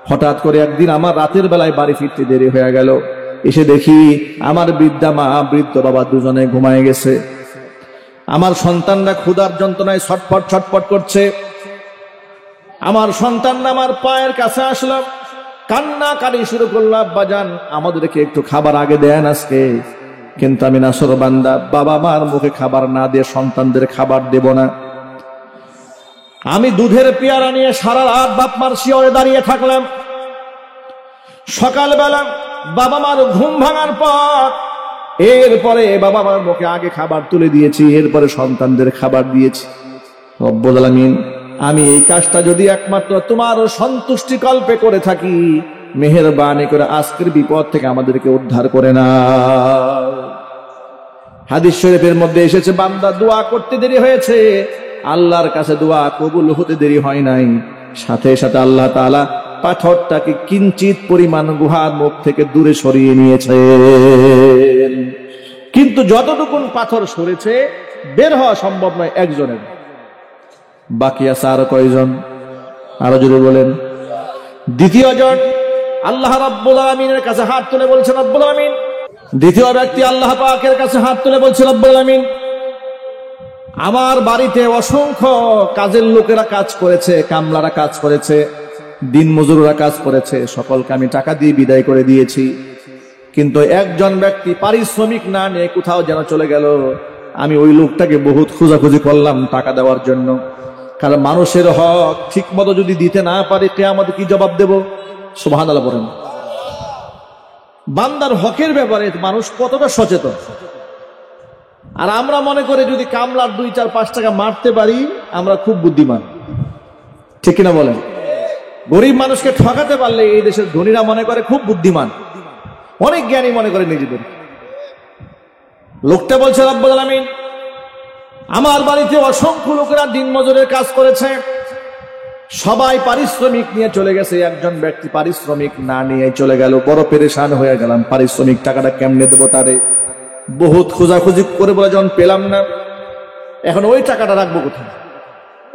হঠাৎ করে একদিন আমার রাতের বেলায় বাড়ি ফিরতে দেরি হয়ে গেল। এসে দেখি আমার বৃদ্ধা মা বৃদ্ধ বাবা দুজনে ঘুমায় গেছে। আমার সন্তানরা ক্ষুধার যন্ত্রণায় ছটফট ছটফট করছে। আমার সন্তানরা আমার পায়ের কাছে আসলাম, কান্না কাটি শুরু করলো, আব্বাজান আমাদেরকে একটু খাবার আগে দেন আজকে। কিন্তু আমি নাসর বান্দা, বাবা মার মুখে খাবার না দিয়ে সন্তানদের খাবার দেব না। আমি দুধের পেয়ারা নিয়ে সারা রাত বাপ মার শিয়রে দাঁড়িয়ে থাকলাম। সকালবেলা বাবা মার ঘুম ভাঙার পর এরপরে বাবা মার মুখে আগে খাবার তুলে দিয়েছি, এরপরে সন্তানদের খাবার দিয়েছি। রব্বুল আলামিন, আমি এই কাজটা যদি একমাত্র তোমার সন্তুষ্টি কল্পে করে থাকি, মেহেরবানি করে আজকের বিপদ থেকে আমাদেরকে উদ্ধার করে না। হাদিস শরীফের মধ্যে এসেছে, বান্দা দোয়া করতে দেরি হয়েছে, আল্লাহর কাছে দোয়া কবুল হতে দেরি হয় নাই। সাথে সাথে আল্লাহ তাআলা পাথরটাকে কিঞ্চিত পরিমাণ গুহার মুখ থেকে দূরে সরিয়ে নিয়েছে। কিন্তু যতটুকুন পাথর সরেছে বের হওয়া সম্ভব নয় একজনের। বাকি আছে আরো কয়জন? আরো জোরে বলেন। দ্বিতীয় জন আল্লাহ রাব্বুল আলামিনের কাছে হাত তুলে বলছে, রব্বুল আলামিন। দ্বিতীয় ব্যক্তি আল্লাহ পাকের কাছে হাত তুলে বলছে, রব্বুল আলামিন, আমার বাড়িতে অসংখ্য কাজের লোকেরা কাজ করেছে, কামলারা কাজ করেছে, দিন মজুররা কাজ করেছে, সকলকে আমি টাকা দিয়ে বিদায় করে দিয়েছি। কিন্তু একজন ব্যক্তি পারিশ্রমিক না নিয়ে কোথাও যেন চলে গেল। আমি ওই লোকটাকে বহুত খোঁজাখুঁজি করলাম টাকা দেওয়ার জন্য, কারণ মানুষের হক ঠিক মতো যদি দিতে না পারে কিয়ামতে কি জবাব দেব? সুবহানাল্লাহ বলেন। বান্দার হকের ব্যাপারে মানুষ কতটা সচেতন। আর আমরা মনে করি যদি কামলার 2, 4, 5 টাকা মারতে পারি আমরা খুব বুদ্ধিমান, ঠিক কিনা বলেন? গরিব মানুষকে ঠকাতে পারলে এই দেশের ধনীরা মনে করে খুব বুদ্ধিমান, অনেক জ্ঞানী মনে করে নিজেদের। লোকটা বলছে, রব্বুল আলামিন, আমার বাড়িতে অসংখ্য লোকেরা দিন মজুরের কাজ করেছে, সবাই পারিশ্রমিক নিয়ে চলে গেছে, একজন ব্যক্তি পারিশ্রমিক না নিয়ে চলে গেল। বড় পেরেশান হয়ে গেলাম, পারিশ্রমিক টাকাটা কেমনে দেবো তারে। বহুত খোঁজাখুঁজি করে বলে যখন পেলাম না, এখন ওই টাকাটা রাখবো কোথায়?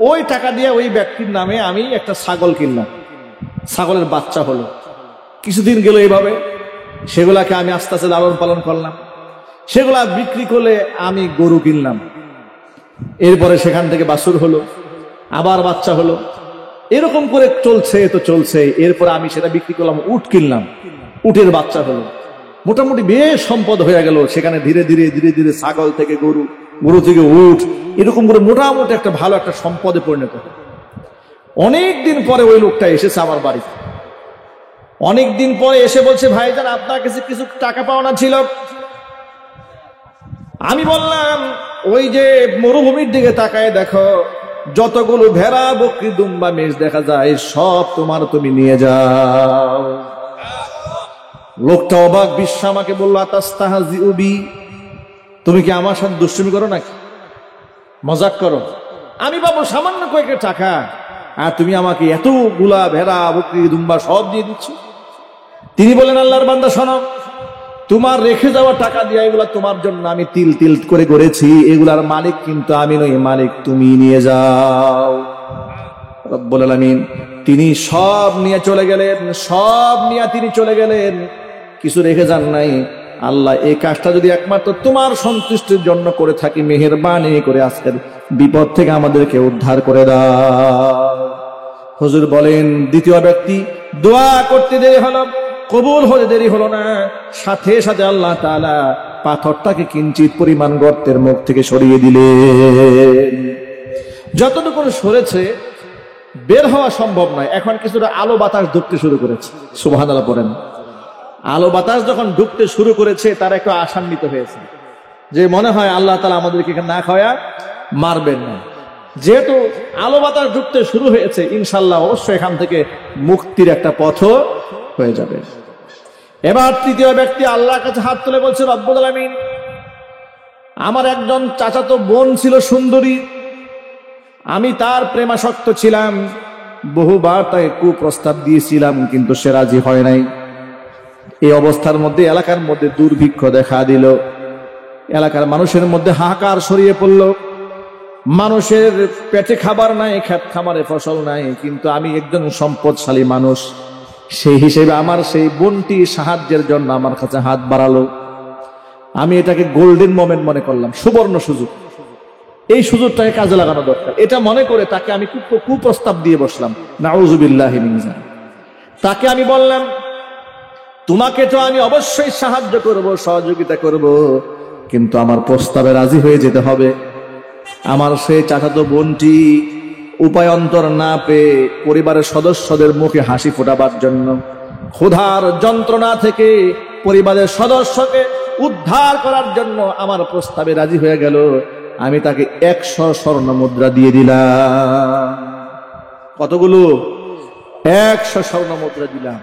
ওই টাকা দিয়ে ওই ব্যক্তির নামে আমি একটা ছাগল কিনলাম, ছাগলের বাচ্চা হলো, কিছুদিন গেল এইভাবে, সেগুলাকে আমি আস্তে আস্তে লালন পালন করলাম, সেগুলা বিক্রি করলে আমি গরু কিনলাম, এরপরে সেখান থেকে বাছুর হলো, আবার বাচ্চা হলো, এরকম করে চলছে তো চলছে। এরপরে আমি সেটা বিক্রি করলাম, উট কিনলাম, উটের বাচ্চা হলো, মোটামুটি বেশ সম্পদ হয়ে গেল। সেখানে ধীরে ধীরে ধীরে ধীরে ছাগল থেকে গরু, গরু থেকে উট, এরকম করে মোটামুটি একটা ভালো একটা সম্পদে পরিণত হয়। অনেকদিন পরে ওই লোকটা এসেছে আমার বাড়িতে, অনেকদিন পরে এসে বলছে, ভাইজান, আপনার কাছে কিছু টাকা পাওনা ছিল। আমি বললাম, ওই যে মরুভূমির দিকে তাকায় দেখো, যতগুলো ভেড়া, বকরি, দুম্বা, মেষ দেখা যায়, সব তোমার, তুমি নিয়ে যাও। লোকটা অবাক বিশ্ব আমাকে বললো, আতাস্তাহজিউ বি, তুমি কি আমার সাথে দুষ্টুমি করো নাকি, মজাক করো? আমি পাবো সামান্য কয়েকটা টাকা, আর তুমি আমাকে এতগুলা ভেড়া, বকরি, দুম্বা সব দিয়ে দিচ্ছ। তিনি বলেন, আল্লাহর বান্দা শোনো, তোমার রেখে যাওয়া টাকা দিয়ে এগুলা তোমার জন্য আমি তিল তিল করে করেছি, এগুলার মালিক কিন্তু আমি নই, মালিক তুমি, নিয়ে যাও। রব্বুল আলামিন তিনি সব নিয়ে চলে গেলেন, সব নিয়ে তিনি চলে গেলেন, কিছু রেখে যান নাই। আল্লাহ, এই কাজটা যদি একমাত্র তোমার সন্তুষ্টির জন্য করে থাকি, মেহেরবানি করে আজকের বিপদ থেকে আমাদেরকে উদ্ধার করে দাও। হুজুর বলেন, দ্বিতীয় ব্যক্তি দোয়া করতে দেরি হলো, কবুল হতে দেরি হলো না, সাথে সাথে আল্লাহ তাআলা পাথরটাকে কিঞ্চিত পরিমাণ গর্তের মুখ থেকে সরিয়ে দিলেন। যতটুকু সরেছে বের হওয়া সম্ভব নয়, এখন কিছুটা আলো বাতাস ঢুকতে শুরু করেছে। সুবহানাল্লাহ পড়েন। আলো বাতাস যখন ঢুকতে শুরু করেছে, তারা একটু আশান্বিত হয়েছে, যে মনে হয় আল্লাহ তাআলা আমাদেরকে না খাওয়া মারবেন না। যেহেতু আলো বাতাস ঢুকতে শুরু হয়েছে, ইনশাআল্লাহ অবশ্যই এখান থেকে মুক্তির একটা পথ হয়ে যাবে। এবার তৃতীয় ব্যক্তি আল্লাহর কাছে হাত তুলে বলছে, রব্বুল আলামিন, আমার একজন চাচাতো বোন ছিল সুন্দরী, আমি তার প্রেমাসক্ত ছিলাম, বহুবার তাকে কুপ্রস্তাব দিয়েছিলাম, কিন্তু সে রাজি হয় নাই। এই অবস্থার মধ্যে এলাকার মধ্যে দুর্ভিক্ষ দেখা দিল, এলাকার মানুষের মধ্যে হাহাকার ছড়িয়ে পড়ল, মানুষের পেটে খাবার নাই, ক্ষেত খামারে ফসল নাই, কিন্তু আমি একজন সম্পদশালী মানুষ, সেই হিসেবে আমার সেই বোনটি সাহায্যের জন্য আমার কাছে হাত বাড়ালো। আমি এটাকে গোল্ডেন মোমেন্ট মনে করলাম, সুবর্ণ সুযোগ, এই সুযোগটাকে কাজে লাগানো দরকার, এটা মনে করে তাকে আমি কুপ্রস্তাব দিয়ে বসলাম। নাউযুবিল্লাহি মিন যালিক। তাকে আমি বললাম, তোমাকে তো আমি অবশ্যই সাহায্য করব, সহযোগিতা করব, কিন্তু আমার প্রস্তাবে রাজি হয়ে যেতে হবে। আমার সেই চাচাতো বোনটি উপায়ন্তর না পেয়ে পরিবারের সদস্যদের মুখে হাসি ফোটাবার জন্য, ক্ষুধার যন্ত্রণা থেকে পরিবারের সদস্যকে উদ্ধার করার জন্য আমার প্রস্তাবে রাজি হয়ে গেল। আমি তাকে 100 স্বর্ণ মুদ্রা দিয়ে দিলাম। কতগুলো? 100 স্বর্ণ মুদ্রা দিলাম।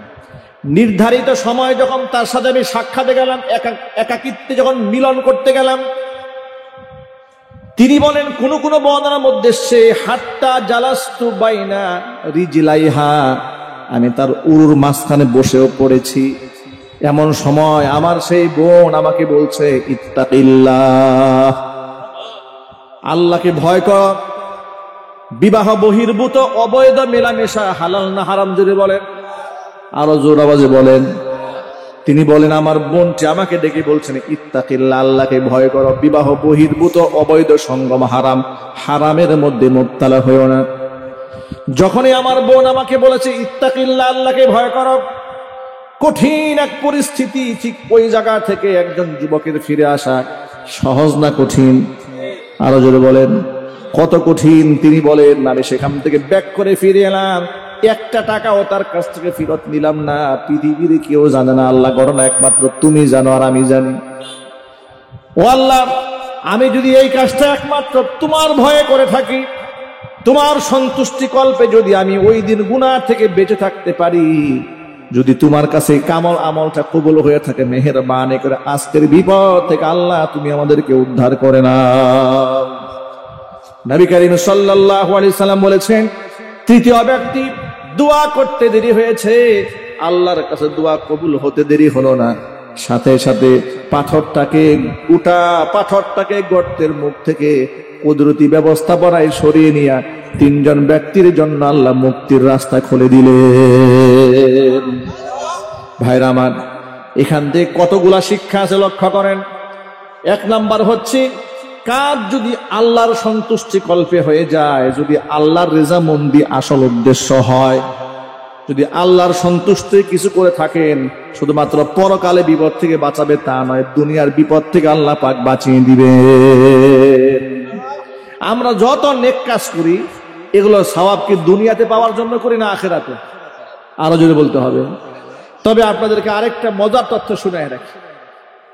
নির্ধারিত সময় যখন তার সাথে আমি সাক্ষাতে গেলাম, একাকিত্বে যখন মিলন করতে গেলাম, তিনি বলেন, কোন কোন বর্ণনার মধ্যে সে হাত্তা জালাস্তু বাইনা রিজলাইহা, আমি তার উরুর মাঝখানে বসেও পড়েছি। এমন সময় আমার সেই বোন আমাকে বলছে, ইত্তাকিল্লাহ, আল্লাহকে ভয় কর। বিবাহ বহির্ভূত অবৈধ মেলামেশা হালাল না হারাম যদি বলেন, আরো জোর আওয়াজে বলেন। তিনি বলেন, আমার বোনটি আমাকে ডেকে বলছেন, ইত্তাকিল্লাহ, আল্লাহকে ভয় করো, বিবাহ বহির্ভূত অবৈধ সঙ্গম হারাম, হারামের মধ্যে মুবতালা হইও না। যখনই আমার বোন আমাকে বলেছে ইত্তাকিল্লাহ, আল্লাহকে ভয় করো, কঠিন এক পরিস্থিতি, ঠিক ওই জায়গা থেকে একজন যুবকের ফিরে আসা সহজ না কঠিন? আরো জোরে বলেন, কত কঠিন। তিনি বলেন, আমি সেখান থেকে ব্যাক করে ফিরে এলাম, একটা টাকাও তার কাছ থেকে ফেরত নিলাম না। পৃথিবীর কেউ জানে না, আল্লাহ ঘটনা একমাত্র তুমি জানো আর আমি জানি। ও আল্লাহ, আমি যদি এই কাজটা একমাত্র তোমার ভয়ে করে থাকি, তোমার সন্তুষ্টি কল্পে যদি আমি ওই দিন গুনাহ থেকে বেঁচে থাকতে পারি, যদি তোমার কাছে কামল আমলটা কবুল হয়ে থাকে, মেহেরবানি করে আজকের বিপদ থেকে আল্লাহ তুমি আমাদেরকে উদ্ধার করে নাও। নবী করিম সাল্লাল্লাহু আলাইহি সাল্লাম বলেছেন, তৃতীয় ব্যক্তি দোয়া করতে দেরি হয়েছে, আল্লাহর কাছে দোয়া কবুল হতে দেরি হলো না, সাথে সাথে পাথরটাকে গর্তের মুখ থেকে কুদরতি ব্যবস্থাপনায় সরিয়ে নিয়ে তিনজন ব্যক্তির জন্য আল্লাহ মুক্তির রাস্তা খুলে দিলেন। ভাইরা আমার, এখান থেকে কতগুলা শিক্ষা আছে লক্ষ্য করেন। এক নাম্বার হচ্ছে, কাজ যদি আল্লাহর সন্তুষ্টি কল্পে হয়ে যায়, যদি আল্লাহর রেজামন্দি আসল উদ্দেশ্য হয়, যদি আল্লাহর সন্তুষ্টি কিছু করে থাকেন, শুধুমাত্র পরকালে বিপদ থেকে বাঁচাবে তা নয়, দুনিয়ার বিপদ থেকে আল্লাহ পাক বাঁচিয়ে দিবে। আমরা যত নেক কাজ করি, এগুলো সওয়াব কি দুনিয়াতে পাওয়ার জন্য করি না আখিরাতে? আরো জোরে বলতে হবে। তবে আপনাদেরকে আরেকটা মজার তথ্য শুনাই রাখি,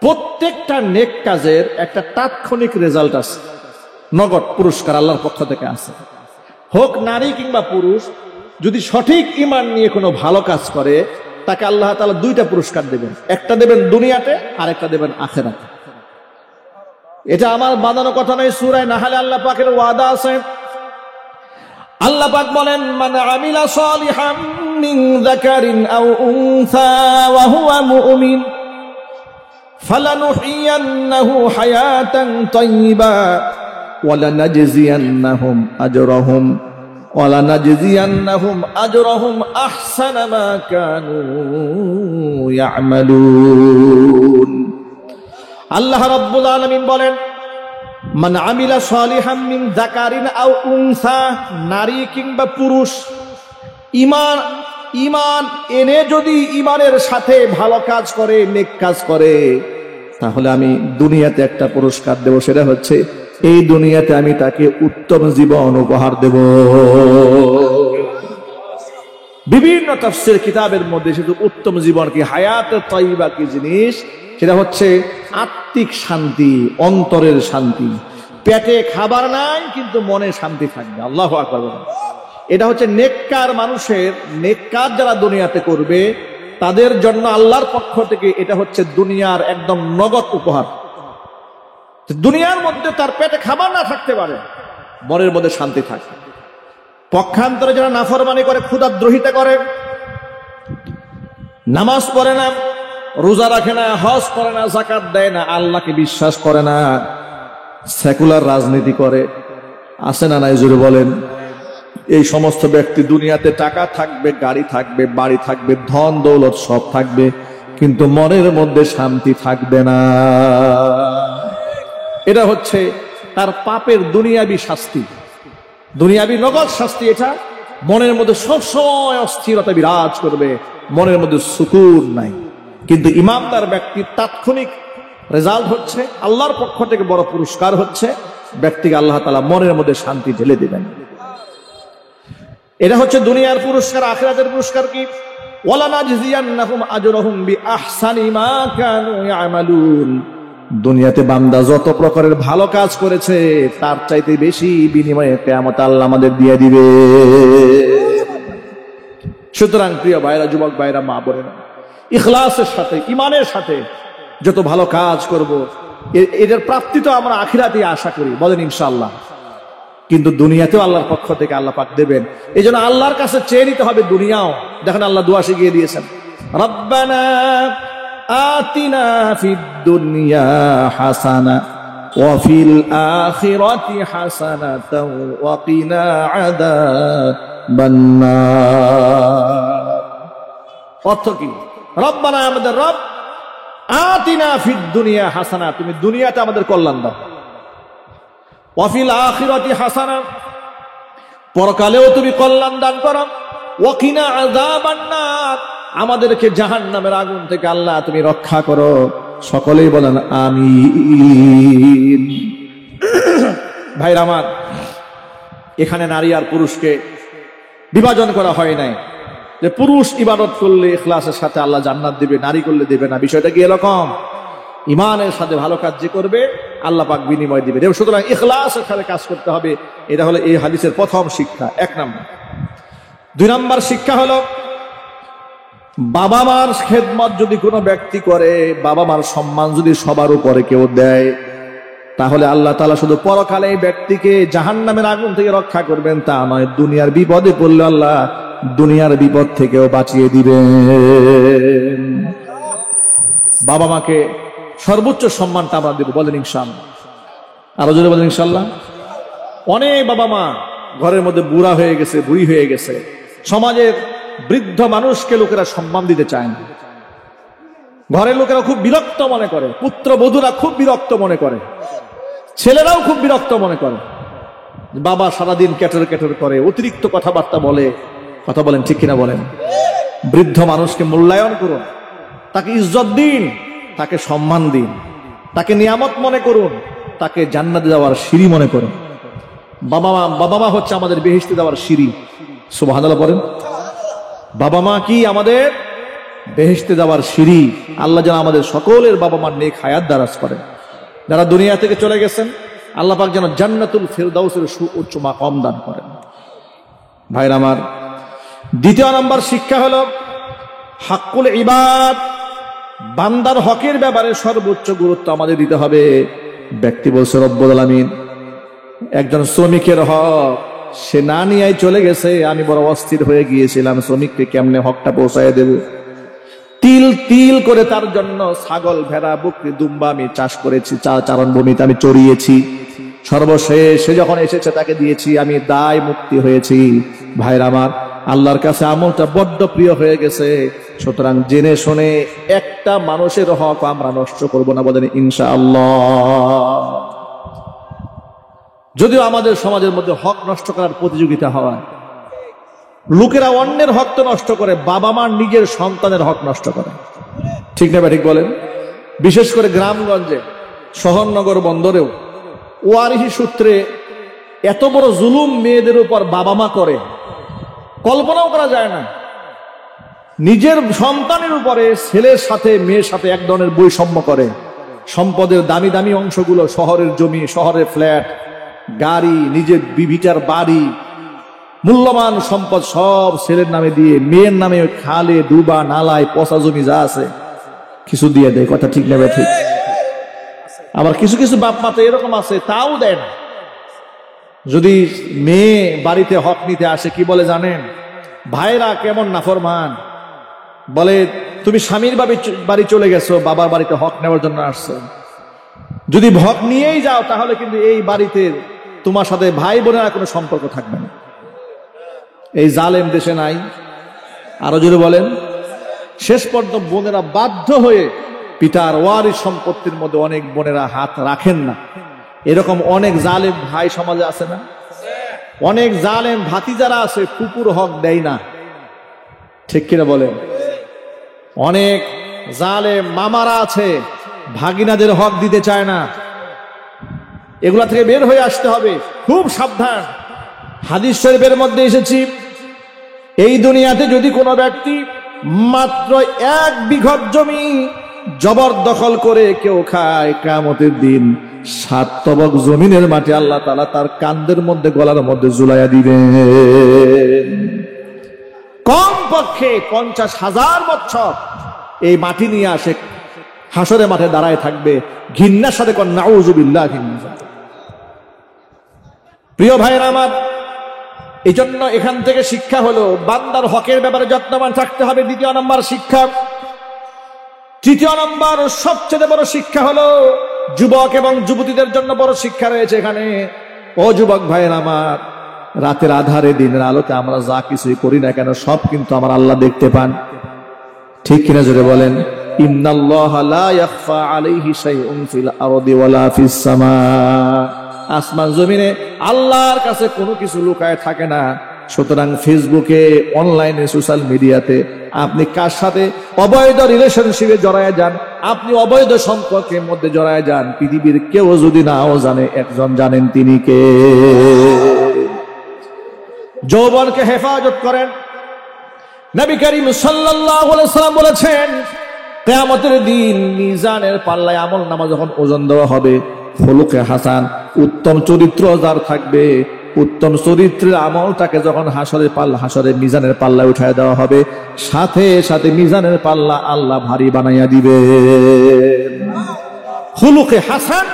প্রত্যেকটা নেক কাজের একটা তাৎক্ষণিক রেজাল্ট আছে, নগদ পুরস্কার আল্লাহর পক্ষ থেকে আছে। হোক নারী কিংবা পুরুষ, যদি সঠিক ঈমান নিয়ে কোনো ভালো কাজ করে, তাকে আল্লাহ তাআলা দুইটা পুরস্কার দেবেন, একটা দেবেন দুনিয়াতে আর একটা দেবেন আখিরাতে। এটা আমার বানানো কথা নয়, সূরা নাহলে আল্লাহ পাকের ওয়াদা আছে। আল্লাহ পাক বলেন, মান আমিলা সালিহাম মিন যাকারিন আও উনসা ওয়া হুয়া মুমিন ফালানুহিয়ান্নাহু হায়াতান তাইয়্যিবা ওয়া লানাজজিয়ান্নাহুম আজরাহুম আহসানা মা কানু ইয়ামালুন। আল্লাহ রাব্বুল আলামিন বলেন, মান আমিলা সালিহাম মিন যাকারিন আও উনসা, নারী কিংবা পুরুষ, ঈমান এনে যদি ঈমানের সাথে ভালো কাজ করে, নেক কাজ করে, তাহলে আমি দুনিয়াতে একটা পুরস্কার দেব। সেটা হচ্ছে, এই দুনিয়াতে আমি তাকে উত্তম জীবন উপহার দেব। বিভিন্ন তাফসীর কিতাবের মধ্যে শুধু উত্তম জীবন কি, হায়াতে তাইয়্যিবা কি জিনিস, সেটা হচ্ছে আত্মিক শান্তি, অন্তরের শান্তি। পেটে খাবার নাই কিন্তু মনে শান্তি থাকবে। আল্লাহু আকবার। এটা হচ্ছে নেককার মানুষের, নেককার যারা দুনিয়াতে করবে তাদের জন্য আল্লাহর পক্ষ থেকে এটা হচ্ছে দুনিয়ার একদম নগদ উপহার। দুনিয়ার মধ্যে তার পেটে খাবার না থাকতে পারে, মনের মধ্যে শান্তি থাকে। পক্ষান্তরে যারা নাফরমানি করে, ক্ষুধাদ্রোহিতা করে, নামাজ পড়ে না, রোজা রাখে না, হজ করে না, যাকাত দেয় না, আল্লাহকে বিশ্বাস করে না, সেকুলার রাজনীতি করে, আছে না নাই জোরে বলেন? এই সমস্ত ব্যক্তি দুনিয়াতে টাকা থাকবে, গাড়ি থাকবে, বাড়ি থাকবে, ধন দৌলত সব থাকবে, কিন্তু মনের মধ্যে শান্তি থাকবে না। এটা হচ্ছে তার পাপের দুনিয়াবি শাস্তি, দুনিয়াবি নগদ শাস্তি। এটা মনের মধ্যে সবসময় অস্থিরতা বিরাজ করবে, মনের মধ্যে সুকুন নাই। কিন্তু ইমানদার ব্যক্তির তাৎক্ষণিক রেজাল্ট হচ্ছে, আল্লাহর পক্ষ থেকে বড় পুরস্কার হচ্ছে, ব্যক্তিকে আল্লাহ তাআলা মনের মধ্যে শান্তি ঢেলে দেবেন। এটা হচ্ছে দুনিয়ার পুরস্কার। আখিরাতের পুরস্কার কি? ওয়ালানাজজিয়ান্নাহুম আজরাহুম বিআহসানি মা কানু ইয়ামালুন। দুনিয়াতে বান্দা যত প্রকারের ভালো কাজ করেছে, তার চাইতে বেশি বিনিময়ে কিয়ামতে আল্লাহ আমাদের দিয়ে দিবে। সুতরাং প্রিয় ভাইরা, যুবক ভাইরা, মা বোনেরা, ইখলাসের সাথে, ঈমানের সাথে যত ভালো কাজ করব, এদের প্রাপ্তি তো আমরা আখিরাতে আশা করি, বলেন ইনশাআল্লাহ। কিন্তু দুনিয়াতেও আল্লাহর পক্ষ থেকে আল্লাহ পাক দেবেন। এই জন্য আল্লাহর কাছে চেয়ে নিতে হবে দুনিয়াও। দেখেন আল্লাহ দোয়া শিখিয়ে দিয়েছেন, রব্বানা আতিনা ফিদ দুনিয়া হাসানা ওয়া ফিল আখিরাতি হাসানাতাও ওয়া কিনা আযাবান নার। অর্থ কি? রব্বানা, আমাদের রব, আতিনা ফিদ দুনিয়া হাসানা, তুমি দুনিয়াতে আমাদের কল্যাণ দাও, ওয়া ফিল আখিরাতি হাসানা, পরকালেও তুমি কল্যাণ দান করো, ওয়া কিনা আযাবান নার, আমাদেরকে জাহান্নামের আগুন থেকে আল্লাহ তুমি রক্ষা করো। সকলেই বলেন আমিন। ভাইরা আমার, এখানে নারী আর পুরুষকে বিভাজন করা হয় নাই যে পুরুষ ইবাদত করলে ইখলাসের সাথে আল্লাহ জান্নাত দিবে, নারী করলে দিবে না। বিষয়টা কি এরকম? ইমানের সাথে ভালো কাজ যে করবে আল্লাহ পাক বিনিময় দিবে। সুতরাং ইখলাসের সাথে কাজ করতে হবে। এটা হলো এই হাদিসের প্রথম শিক্ষা, 1 নম্বর। 2 নম্বর শিক্ষা হলো, বাবা মার খেদমত যদি কোনো ব্যক্তি করে, বাবা মার সম্মান যদি সবার উপরে কেউ দেয়, তাহলে আল্লাহ তাআলা শুধু পরকালে এই ব্যক্তিকে জাহান্নামের আগুন থেকে রক্ষা করবেন তা নয়, দুনিয়ার বিপদে পড়লে আল্লাহ দুনিয়ার বিপদ থেকেও বাঁচিয়ে দিবেন। বাবা মাকে সর্বোচ্চ সম্মানটা আমরা দেব, বলেন ইনশাআল্লাহ। আরো জোরে বলেন ইনশাআল্লাহ। অনেক বাবা মা ঘরের মধ্যে বুড়া হয়ে গেছে, বুড়ি হয়ে গেছে, সমাজের বৃদ্ধ মানুষকে লোকেরা সম্মান দিতে চায় না। ঘরের লোকেরা খুব বিরক্ত মনে করে, পুত্রবধূরা খুব বিরক্ত মনে করে, ছেলেরাও খুব বিরক্ত মনে করে। বাবা সারাদিন ক্যাটর ক্যাটর করে, অতিরিক্ত কথাবার্তা বলে। কথা বলেন ঠিক কিনা বলেন? বৃদ্ধ মানুষকে মূল্যায়ন করুন, তাকে ইজ্জত দিন, তাকে সম্মান দিন, তাকে নিয়ামত মনে করুন, তাকে জান্নাতে যাওয়ার সিঁড়ি মনে করুন। বাবা মা হচ্ছে আমাদের বেহেশতে যাওয়ার সিঁড়ি। সুবহানাল্লাহ বলেন। বাবা মা কি আমাদের বেহেশতে যাওয়ার সিঁড়ি। আল্লাহ যেন আমাদের সকলের বাবা মার নেক হায়াত দারাজ করেন। যারা দুনিয়া থেকে চলে গেছেন আল্লাহ পাক যেন জান্নাতুল ফিরদাউসের সুউচ্চ মাকাম দান করেন। ভাইরা আমার, দ্বিতীয় নম্বর শিক্ষা হলো হাক্কুল ইবাদ। বান্দার হকের ব্যাপারে সর্বোচ্চ গুরুত্ব আমাদের দিতে হবে। ব্যক্তি বলছে রব্বুল আলামিন একজন শ্রমিকের হক সে না নিয়ে চলে গেছে, আমি বড় অস্থির হয়ে গিয়েছিলাম শ্রমিককে কেমনে হকটা পৌঁছায় দেব। তিল তিল করে তার জন্য ছাগল, ভেড়া, বকরি, দুম্বা আমি চাষ করেছি, চারণভূমিতে আমি চড়িয়েছি। সর্বশেষ সে যখন এসেছে তাকে দিয়েছি, আমি দায় মুক্তি হয়েছি। ভাইরা আমার, আল্লাহর কাছে আমলটা বড্ড প্রিয় হয়ে গেছে। সুতরাং জেনে শুনে একটা মানুষের হক আমরা নষ্ট করব না, বলেন ইনশাআল্লাহ। যদিও আমাদের সমাজের মধ্যে হক নষ্ট করার প্রতিযোগিতা হয়, লোকেরা অন্যের হক তো নষ্ট করে, বাবা মার নিজের সন্তানের হক নষ্ট করে। ঠিক না ঠিক বলেন? বিশেষ করে গ্রামগঞ্জে, শহরনগর বন্দরেও ওয়ারিশি সূত্রে এত বড় জুলুম মেয়েদের উপর বাবা মা করে, কল্পনাও করা যায় না। নিজের সন্তানের উপরে ছেলের সাথে মেয়ের সাথে এক ধরনের বৈষম্য করে। সম্পদের দামি দামি অংশগুলো, শহরের জমি, শহরের ফ্ল্যাট, গাড়ি, নিজের বিভিটার বাড়ি, মূল্যবান সম্পদ সব ছেলের নামে দিয়ে মেয়ের নামে খালে, ডুবা, নালায়, পচা জমি যা আছে কিছু দিয়ে দেয়। কথা ঠিক নেবে ঠিক। আবার কিছু কিছু বাপ মা তো এরকম আছে, তাও দেয় না। যদি মেয়ে বাড়িতে হক নিতে আসে কি বলে জানেন? ভাইরা কেমন নাফরমান, বলে তুমি স্বামীর বাড়ি চলে গেছো, বাবার বাড়িতে হক নেওয়ার জন্য আসছো। যদি হক নিয়েই যাও তাহলে কিন্তু এই বাড়িতে তোমার সাথে ভাই বোনেরা কোনো সম্পর্ক থাকবে না। এই জালেম দেশে নাই? আরো জোরে বলেন। শেষ পর্যন্ত বোনেরা বাধ্য হয়ে পিতার ওয়ারিশ সম্পত্তির মধ্যে অনেক বোনেরা হাত রাখেন না। এরকম অনেক জালেম ভাই সমাজে আছে না? অনেক জালেম ভাতিজারা আছে, ফুপুর হক দেয় না। ঠিক কিনা বলেন? অনেক জালেম মামারা আছে, ভাগিনাদের হক দিতে চায় না। এগুলা থেকে বের হয়ে আসতে হবে, খুব সাবধান। হাদিস শরীফের মধ্যে এসেছি, এই দুনিয়াতে যদি কোনো ব্যক্তি মাত্র 1 বিঘত জমি জবরদখল করে কেউ খায়, কিয়ামতের দিন 7 তবক জমিনের মাটি আল্লাহ তাআলা তার কাঁধের মধ্যে, গলার মধ্যে ঝুলাইয়া দিবেন। কমপক্ষে 50,000 বছর এই মাটি নিয়ে আসে হাসরের মাঠে দাঁড়ায় থাকবে, ঘৃণার সাথে কোন নাউযুবিল্লাহ। প্রিয় ভাইরা আমার, এই জন্য এখান থেকে শিক্ষা হলো বান্দার হকের ব্যাপারে যত্নবান থাকতে হবে। দ্বিতীয় নম্বর শিক্ষা। তৃতীয় নম্বর সবচেয়ে বড় শিক্ষা হলো যুবক এবং যুবতীদের জন্য বড় শিক্ষা রয়েছে এখানে। ও যুবক ভাইরা আমার, রাতের আধারে দিনের আলোতে আমরা যা কিছুই করি না কেন সব কিন্তু আমার আল্লাহ দেখতে পান। ঠিক কিনা জোরে বলেন? ইন্নাল্লাহা লা ইয়াখফা আলাইহি শাইউন ফিল আরদি ওয়ালা ফিস সামা। আসমান জমিনে আল্লাহর কাছে কোনো কিছু লুকায় থাকে না। সুতরাং ফেসবুকে, অনলাইনে, সোশ্যাল মিডিয়াতে আপনি কার সাথে অবৈধ রিলেশনশিপে জড়ায় যান, আপনি অবৈধ সম্পর্কের মধ্যে জড়ায় যান, পৃথিবীর কেউ যদি নাও জানে, একজন জানেন, তিনি কে? যৌবনকে হেফাজত করেন। নবী করিম সাল্লাল্লাহু আলাইহি ওয়াসাল্লাম বলেছেন, কিয়ামতের দিন মিজানের পাল্লায় আমল নামা যখন ওজন দেওয়া হবে, খুলুকে হাসান, উত্তম চরিত্র যার থাকবে, উত্তম চরিত্রের আমলটাকে যখন হাসরের মিজানের পাল্লায় উঠায় দেওয়া হবে, সাথে সাথে মিজানের পাল্লা আল্লাহ ভারী বানাইয়া দিবে। খুলুকে হাসান,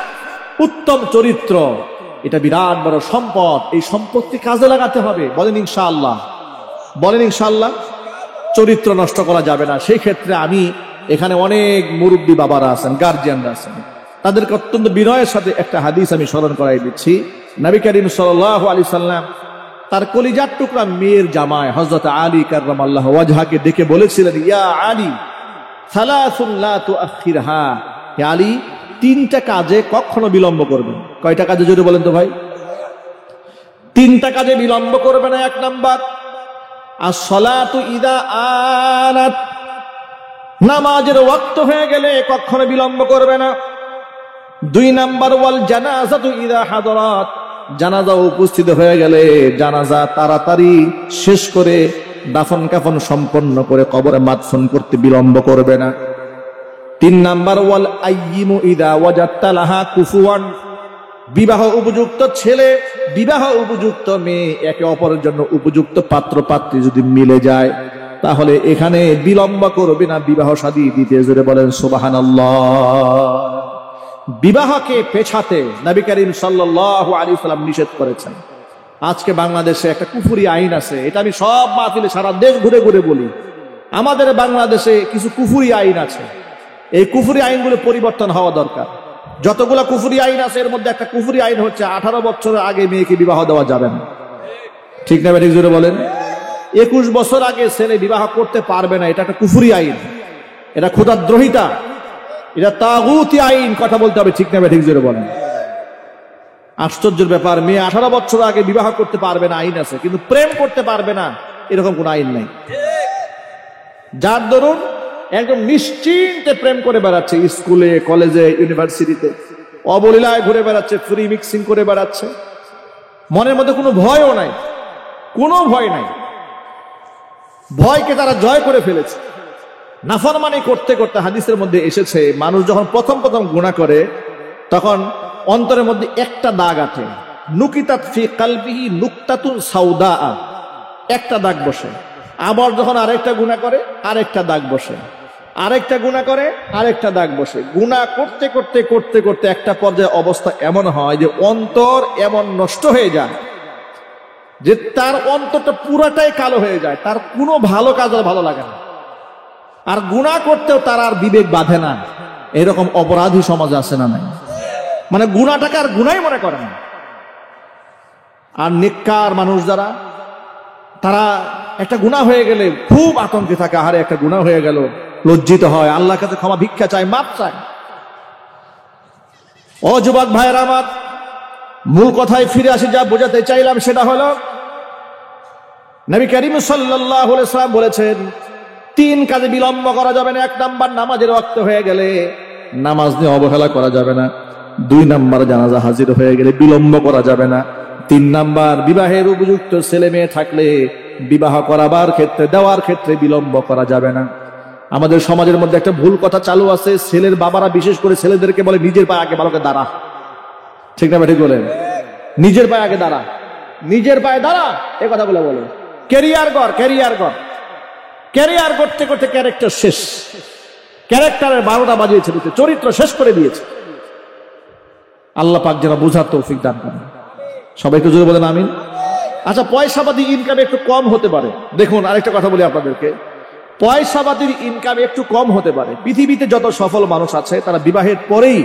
উত্তম চরিত্র, এটা বিরাট বড় সম্পদ। এই সম্পদকে কাজে লাগাতে হবে। বলেন ইনশাআল্লাহ, বলেন ইনশাআল্লাহ। চরিত্র নষ্ট করা যাবে না। সেই ক্ষেত্রে আমি এখানে অনেক মুরব্বী বাবারা আছেন, গার্জিয়ানরা আছেন, তাদেরকে অত্যন্ত বিনয়ের সাথে একটা হাদিস আমি স্মরণ করাই দিচ্ছি। নবী করিম সাল্লাল্লাহু আলাইহি সাল্লাম তার কলিজার টুকরা মেয়ের জামাই হযরত আলী কাররামাল্লাহু ওয়াজহাকে ডেকে বলেছিলেন, ইয়া আলী সালাসুন লা তুআখিরহা, হে আলী, তিনটা কাজে কখনো বিলম্ব করবেন। কয়টা কাজে জোরে বলেন তো ভাই? তিনটা কাজে বিলম্ব করবে না। এক নাম্বার, as-salatu idha anat, নামাজের ওয়াক্ত হয়ে গেলে কখনো বিলম্ব করবে না। দুই নাম্বার, ওয়াল জানাজাতু ইদা হাদারাত, জানাজা উপস্থিত হয়ে গেলে জানাজা তাড়াতাড়ি শেষ করে দাফন কাফন সম্পন্ন করে কবরে মাদফন করতে বিলম্ব করবে না। তিন নাম্বার, ওয়াল আইয়িমু ইদা ওয়াজাদতা লাহা কুফুয়ান, বিবাহ উপযুক্ত ছেলে, বিবাহ উপযুক্ত মেয়ে, একে অপরের জন্য উপযুক্ত পাত্র পাত্রী যদি মিলে যায়, তাহলে এখানে বিলম্ব করবে না বিবাহ শাদী দিতে। জোরে বলেন সুবহানাল্লাহ। বিবাহকে পেছাতে নবী করিম সাল্লাল্লাহু আলাইহি ওয়াসাল্লাম নিষেধ করেছেন। আজকে বাংলাদেশে একটা কুফরি আইন আছে, এটা আমি সব মাহফিলে সারা দেশ ঘুরে ঘুরে বলি। আমাদের বাংলাদেশে কিছু কুফরি আইন আছে, এই কুফরি আইনগুলো পরিবর্তন হওয়া দরকার। যতগুলো কুফরি আইন আছে এর মধ্যে একটা কুফরি আইন হচ্ছে 18 বছরের আগে মেয়েকে বিবাহ দেওয়া যাবে না। ঠিক না? ঠিক জোরে বলেন। 21 বছর আগে ছেলে বিবাহ করতে পারবে না, এটা একটা কুফরি আইন, এটা খোদাদ্রোহিতা, এটা তাগুতি আইন। কথা বলতে হবে, ঠিক না? ঠিক জোরে বলেন। আশ্চর্যের ব্যাপার, মেয়ে 18 বছর আগে বিবাহ করতে পারবে না আইন আছে, কিন্তু প্রেম করতে পারবে না এরকম কোন আইন নাই। যার দরুন একদম নিশ্চিন্তে প্রেম করে বেড়াচ্ছে, স্কুলে, কলেজে, ইউনিভার্সিটিতে অবলীলায় ঘুরে বেড়াচ্ছে, ফ্রি মিক্সিং করে বেড়াচ্ছে, মনের মধ্যে কোনো ভয়ও নাই, কোনো ভয় নাই। ভয়কে তারা জয় করে ফেলেছে। নাফরমানি করতে করতে হাদিসের মধ্যে এসেছে, মানুষ যখন প্রথম প্রথম গুনাহ করে তখন অন্তরের মধ্যে একটা দাগ আছে, নুকিতাত ফি কালবিহি নুকতাতুন সাউদা, একটা দাগ বসে। আবার যখন আরেকটা গুনাহ করে আরেকটা দাগ বসে, আরেকটা গুনাহ করে আরেকটা দাগ বসে। গুনাহ করতে করতে করতে করতে একটা পর্যায়ে অবস্থা এমন হয় যে অন্তর এমন নষ্ট হয়ে যায় যে তার অন্তরটা পুরাটাই কালো হয়ে যায়, তার কোনো ভালো কাজ আর ভালো লাগে না, আর গুনাহ করতেও তার আর বিবেক বাঁধে না। এরকম অপরাধী সমাজে আছে না নাই? মানে গুনাহটাকে আর গুনাহই মনে করে না। আর নেককার মানুষ যারা, তারা একটা গুনাহ হয়ে গেলে খুব আতঙ্কে থাকে, আহারে একটা গুনাহ হয়ে গেল, লজ্জিত হয়, আল্লাহর কাছে ক্ষমা ভিক্ষা চায়, মাপ চায়। ও যুবক ভাইয়েরা আমার, মূল কথায় ফিরে আসি। যা বোঝাতে চাইলাম সেটা হলো, নবী করিম সাল্লাল্লাহু আলাইহি ওয়াসাল্লাম বলেছেন তিন কাজে বিলম্ব করা যাবে না। এক নাম্বার, নামাজের ওয়াক্ত হয়ে গেলে নামাজ নিয়ে অবহেলা করা যাবে না। দুই নাম্বার, জানাজা হাজির হয়ে গেলে বিলম্ব করা যাবে না। তিন নাম্বার, বিবাহের উপযুক্ত ছেলে মেয়ে থাকলে বিবাহ করাবার ক্ষেত্রে, দেওয়ার ক্ষেত্রে বিলম্ব করা যাবে না। আমাদের সমাজের মধ্যে একটা ভুল কথা চালু আছে, ছেলের বাবারা বিশেষ করে ছেলেদেরকে বলে নিজের পায়ে আগে ভালো করে দাঁড়া। ঠিক না? ঠিক বলেন, নিজের পায়ে আগে দাঁড়া, নিজের পায়ে দাঁড়া, এ কথাগুলো বলে। ক্যারিয়ার কর, ক্যারিয়ার কর, ক্যারিয়ার করতে করতে ক্যারেক্টার শেষ, ক্যারেক্টারের 12টা বাজিয়েছে, চরিত্র শেষ করে দিয়েছে। আল্লাহ পাক যারা বুঝার তৌফিক দান করেন, সবাইকে জোরে বলেন আমিন। আচ্ছা, পয়সাপাতি ইনকাম একটু কম হতে পারে। দেখুন, আরেকটা কথা বলি আপনাদেরকে, পয়সাপাতির ইনকাম একটু কম হতে পারে। পৃথিবীতে যত সফল মানুষ আছে তারা বিবাহের পরেই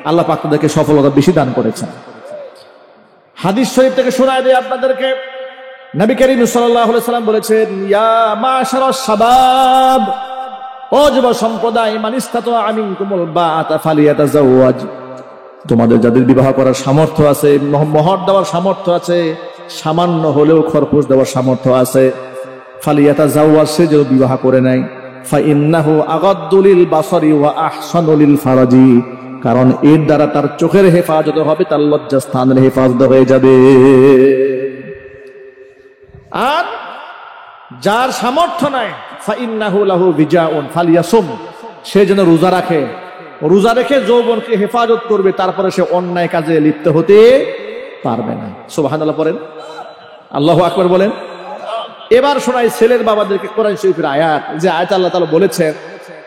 আল্লাহ পাক তাদেরকে সফলতা বেশি দান করেছেন। হাদিস শরীফ থেকে শোনায় দেয় আপনাদেরকে, নবী করিম সাল্লাল্লাহু আলাইহি ওয়াসাল্লাম বলেছেন, ইয়া মাশারাস শাবাব, ও যুব সম্প্রদায়, মান ইসতাতা মিনকুমুল বাআতা ফালিয়াতাজাওয়াজ, তোমাদের যাদের বিবাহ করার সামর্থ্য আছে, মোহর দেওয়ার সামর্থ্য আছে, সামান্য হলেও খরচ দেওয়ার সামর্থ্য আছে, ফালিয়াতাজাওয়াজ, সে যেন বিবাহ করে নেয়। ফাইন্নাহু আগাদ্দু লিল বাসারি ওয়া আহসানু লিল ফারাজি, কারণ এর দ্বারা তার চোখের হেফাজত হবে, তার লজ্জাস্থানের হেফাজত হয়ে যাবে। আর যার সামর্থ্য নাই, ফাইন্নাহু লাহু বিজাউন ফালিয়াসুম, সে যেন রোজা রাখে, রোজা রেখে যৌবনকে হেফাজত করবে, তারপরে সে অন্যায় কাজে লিপ্ত হতে পারবে না। সুবহানাল্লাহ পড়েন, আল্লাহু আকবার বলেন। এবার শোনাই ছেলের বাবাদেরকে কোরআন শরীফের আয়াত, যে আয়াত আল্লাহ তাআলা বলেছেন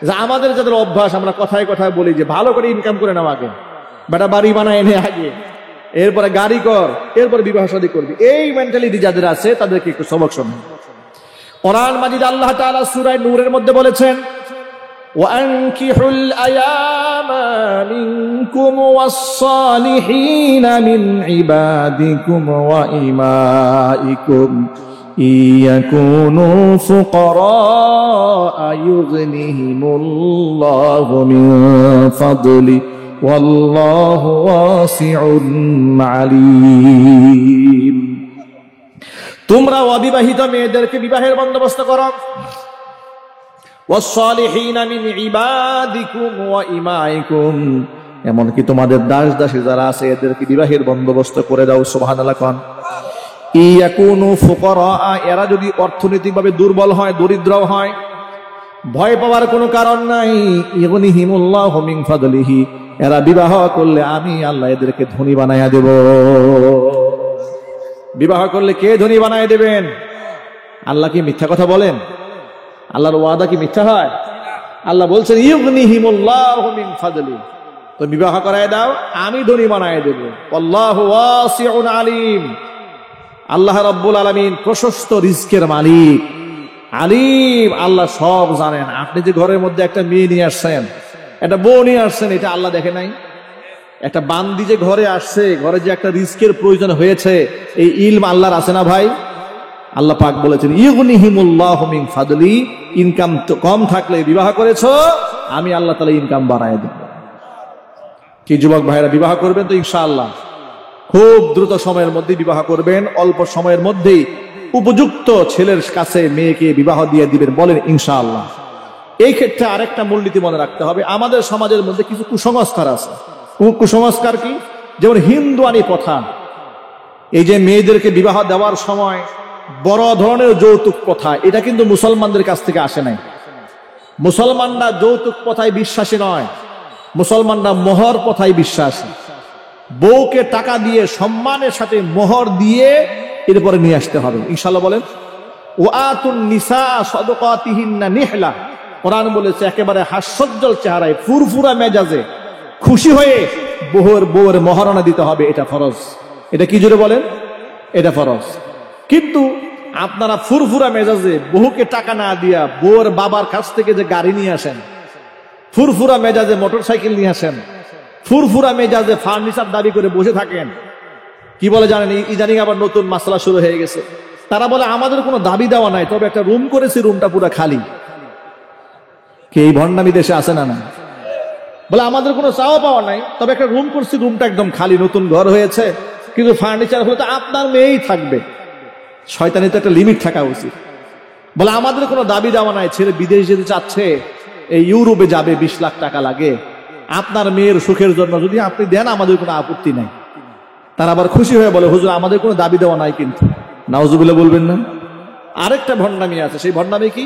যে আমাদের যাদের অভ্যাস, আমরা কথায় কথায় বলি যে ভালো করে ইনকাম করে নাও, আগে বেটা বাড়ি বানায় এনে আগে, এরপরে গাড়ি কর, এরপরে বিবাহ শাদী করবি, এই মেন্টালিটি যাদের আছে তাদেরকে একটু সবক শোনান। কোরআন মাজিদ আল্লাহ তাআলা সূরা নূরের মধ্যে বলেছেন, وَأَنكِحُوا الْأَيَامَ مِنكُمْ وَالصَّالِحِينَ مِنْ عِبَادِكُمْ وَإِمَائِكُمْ إِنْ يَكُونُوا فُقَرَاءَ يُغْنِهِمُ اللَّهُ مِنْ فَضْلِهِ وَاللَّهُ وَاسِعٌ عَلِيمٌ। তোমরা অবিবাহিত মেয়েদেরকে বিবাহের বন্দোবস্ত করো। ওয়াসসালিহিনা মিন ইবাদিকুম ওয়া ইমাইকুম, এমনকি তোমাদের দাস দাসী যারা আছে এদেরকে বিবাহের বন্দোবস্ত করে দাও। সুবহানাল্লাহ কোন। ইয়াকুনু ফুকারা, এরা যদি অর্থনৈতিকভাবে দুর্বল হয়, দরিদ্র হয়, ভয় পাওয়ার কোনো কারণ নাই। ইগনিহিমুল্লাহু মিন ফাদলিহি, এরা বিবাহ করলে আমি আল্লাহ এদেরকে ধনী বানায়া দেব। বিবাহ করলে কে ধনী বানায় দেবেন? আল্লাহ কি মিথ্যা কথা বলেন? আল্লাহর ওয়াদা কি মিথ্যা হয়? আল্লাহ বলছেন ইউগনিহিমুল্লাহু মিন ফাদলি, তো বিবাহ করায় দাও, আমি ধনী বানায় দেব। আল্লাহু ওয়াসিউন আলিম, আল্লাহ রাব্বুল আলামিন প্রশস্ত রিজকের মালিক, আলিম, আল্লাহ সব জানেন। আপনি যে ঘরের মধ্যে একটা মেয়ে নিয়ে আসছেন, একটা বউ নিয়ে আসছেন, এটা আল্লাহ দেখে নাই? একটা বান্দি যে ঘরে আসছে, ঘরে যে একটা রিজকের প্রয়োজন হয়েছে, এই ইলম আল্লাহর আছে না ভাই? আল্লাহ পাক বলেছেন ইউগনিহিমুল্লাহু মিন ফাদলি, ইনকাম তো কম থাকলে বিবাহ করেছো, আমি আল্লাহ তাআলা ইনকাম বাড়ায় দেব। কি যুবক ভাইরা বিবাহ করবেন তো ইনশাআল্লাহ? খুব দ্রুত সময়ের মধ্যে বিবাহ করবেন, অল্প সময়ের মধ্যেই উপযুক্ত ছেলের কাছে মেয়েকে বিবাহ দিয়ে দিবেন, বলেন ইনশাআল্লাহ। এই ক্ষেত্রে আরেকটা মূলনীতি মনে রাখতে হবে, আমাদের সমাজের মধ্যে কিছু কুসংস্কার আছে। কুসংস্কার কি? যেমন হিন্দুয়ানি প্রথা, এই যে মেয়েদেরকে বিবাহ দেওয়ার সময় বড় ধরনের যৌতুক প্রথা, এটা কিন্তু মুসলমানদের কাছ থেকে আসে নাই। মুসলমানরা যৌতুক প্রথায় বিশ্বাসী নয়, মুসলমানরা মোহর প্রথায় বিশ্বাসী। বউকে টাকা দিয়ে সম্মানের সাথে মোহর দিয়ে এরপরে নিয়ে আসতে হবে ইনশাআল্লাহ, বলেন। ওয়াতুন নিসা সাদাকাতিহিন্না নিহলা, কোরআন বলেছে একেবারে হাস্যোজ্জ্বল চেহারায়, ফুরফুরা মেজাজে, খুশি হয়ে বউয়ের মহারণা দিতে হবে, এটা ফরজ। এটা কি জোরে বলেন? এটা ফরজ। কিন্তু আপনারা ফুরফুরা মেজাজে বহুকে টাকা না দিয়া বউয়ের বাবার কাছ থেকে যে গাড়ি নিয়ে আসেন, ফুরফুরা মেজাজে মোটরসাইকেল নিয়ে আসেন, ফুরফুরা মেজাজে ফার্নিচার দাবি করে বসে থাকেন। কি বলে জানেন? ইদানিং আবার নতুন মাসলা শুরু হয়ে গেছে। তারা বলে আমাদের কোনো দাবি দেওয়া নাই, তবে একটা রুম করেছি, রুমটা পুরো খালি। কি এই ভণ্ডামি দেশে আছে না? না বলে আমাদের কোনো চাওয়া পাওয়া নাই, তবে একটা রুম করছি, রুমটা একদম খালি, নতুন ঘর হয়েছে, কিন্তু ফার্নিচার হলে তো আপনার মেয়েই থাকবে। শয়তানি তো একটা লিমিট থাকা উচিত। বলে আমাদের কোনো দাবি দেওয়া নাই, ছেলে বিদেশ যেতে চাচ্ছে, এই ইউরোপে যাবে, 20 লাখ টাকা লাগে, আপনার মেয়ের সুখের জন্য যদি আপনি দেন আমাদের কোনো আপত্তি নাই। তারা আবার খুশি হয়ে বলে হুজুর আমাদের কোনো দাবি দেওয়া নাই, কিন্তু নাউজুবিল্লাহ বলবেন না। আরেকটা ভণ্ডামি আছে, সেই ভণ্ডামি কি?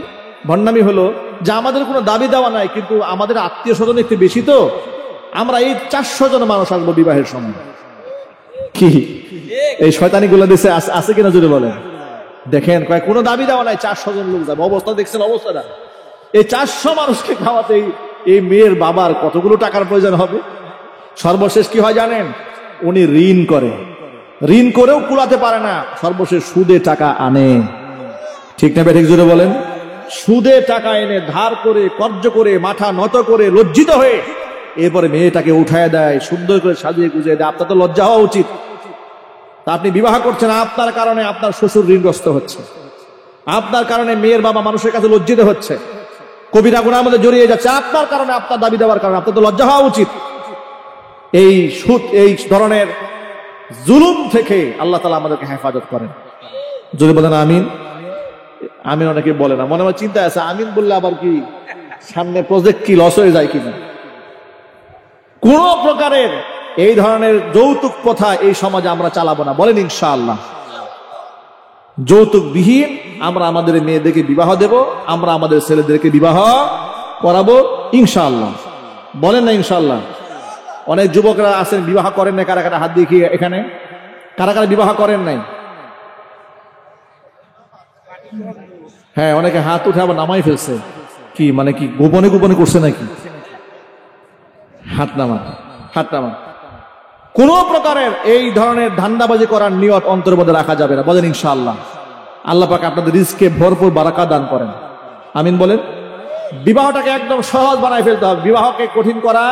ভণ্ডামি হলো যে আমাদের কোনো দাবি দেওয়া নাই, কিন্তু আমাদের আত্মীয় স্বজন একটু বেশি, তো আমরা এই 400 জন মানুষ আসবো বিবাহের সময়। কি এই শয়তানি গুলো দেশে আছে কিনা জোরে বলেন? দেখেন কয় কোনো দাবি দেওয়া নাই, 400 জন লোক যাবে। অবস্থা দেখছেন অবস্থাটা? এই 400 মানুষকে খাওয়াতে এই মেয়ের বাবার কতগুলো টাকার প্রয়োজন হবে। সর্বশেষ কি হয় জানেন? উনি ঋণ করে, ঋণ করেও কুলাতে পারে না, সর্বশেষ সুদে টাকা আনে। ঠিক না ঠিক জোরে বলেন? সুদে টাকা এনে ধার করে, কর্জ করে, মাথা নত করে, লজ্জিত হয়ে এরপরে মেয়েটাকে উঠায় দেয়, সুন্দর করে সাজিয়ে গুজিয়ে দেয়। আপনার তো লজ্জা হওয়া উচিত। তা আপনি বিবাহ করছেন, আপনার কারণে আপনার শ্বশুর ঋণগ্রস্ত হচ্ছে, আপনার কারণে মেয়ের বাবা মানুষের কাছে লজ্জিত হচ্ছে, কবিরা গুনার মধ্যে জড়িয়ে যাচ্ছে, আপনার কারণে, আপনার দাবি দেওয়ার কারণে। আপনার তো লজ্জা হওয়া উচিত। এই সুদ, এই ধরনের জুলুম থেকে আল্লাহ তাআলা আমাদেরকে হেফাজত করেন। যদি বলেন আমিন। আমিন অনেকে বলে না, মনে মনে চিন্তা আছে আমিন বললে আবার কি সামনে প্রজেক্ট কি লস হয়ে যায় কিনা। কোন প্রকারের এই ধরনের যৌতুক প্রথা এই সমাজে আমরা চালাবো না, বলেন ইনশাআল্লাহ। যৌতুক বিহীন আমরা আমাদের মেয়েদেরকে বিবাহ দেব, আমরা আমাদের ছেলেদেরকে বিবাহ করাবো ইনশাআল্লাহ, বলেন না ইনশাআল্লাহ। অনেক যুবকরা আছেন বিবাহ করেন না, কারা কারা হাত দেখিয়ে এখানে কারা কারা বিবাহ করেন নাই? হ্যাঁ, অনেকে হাত উঠে আবার নামাই ফেলছে। কি মানে কি গোপনে গোপনে করছে নাকি? হাত নামান, হাত নামান। কোন প্রকারের এই ধরনের ধান্দাবাজি করার নিয়ত অন্তরের মধ্যে রাখা যাবে না। বলেন ইনশাআল্লাহ। আল্লাহ পাক আপনাদের রিজকে ভরপুর বারাকাত দান করেন, আমিন বলেন। বিবাহটাকে একদম সহজ বানাই ফেলতে হবে, বিবাহকে কঠিন করা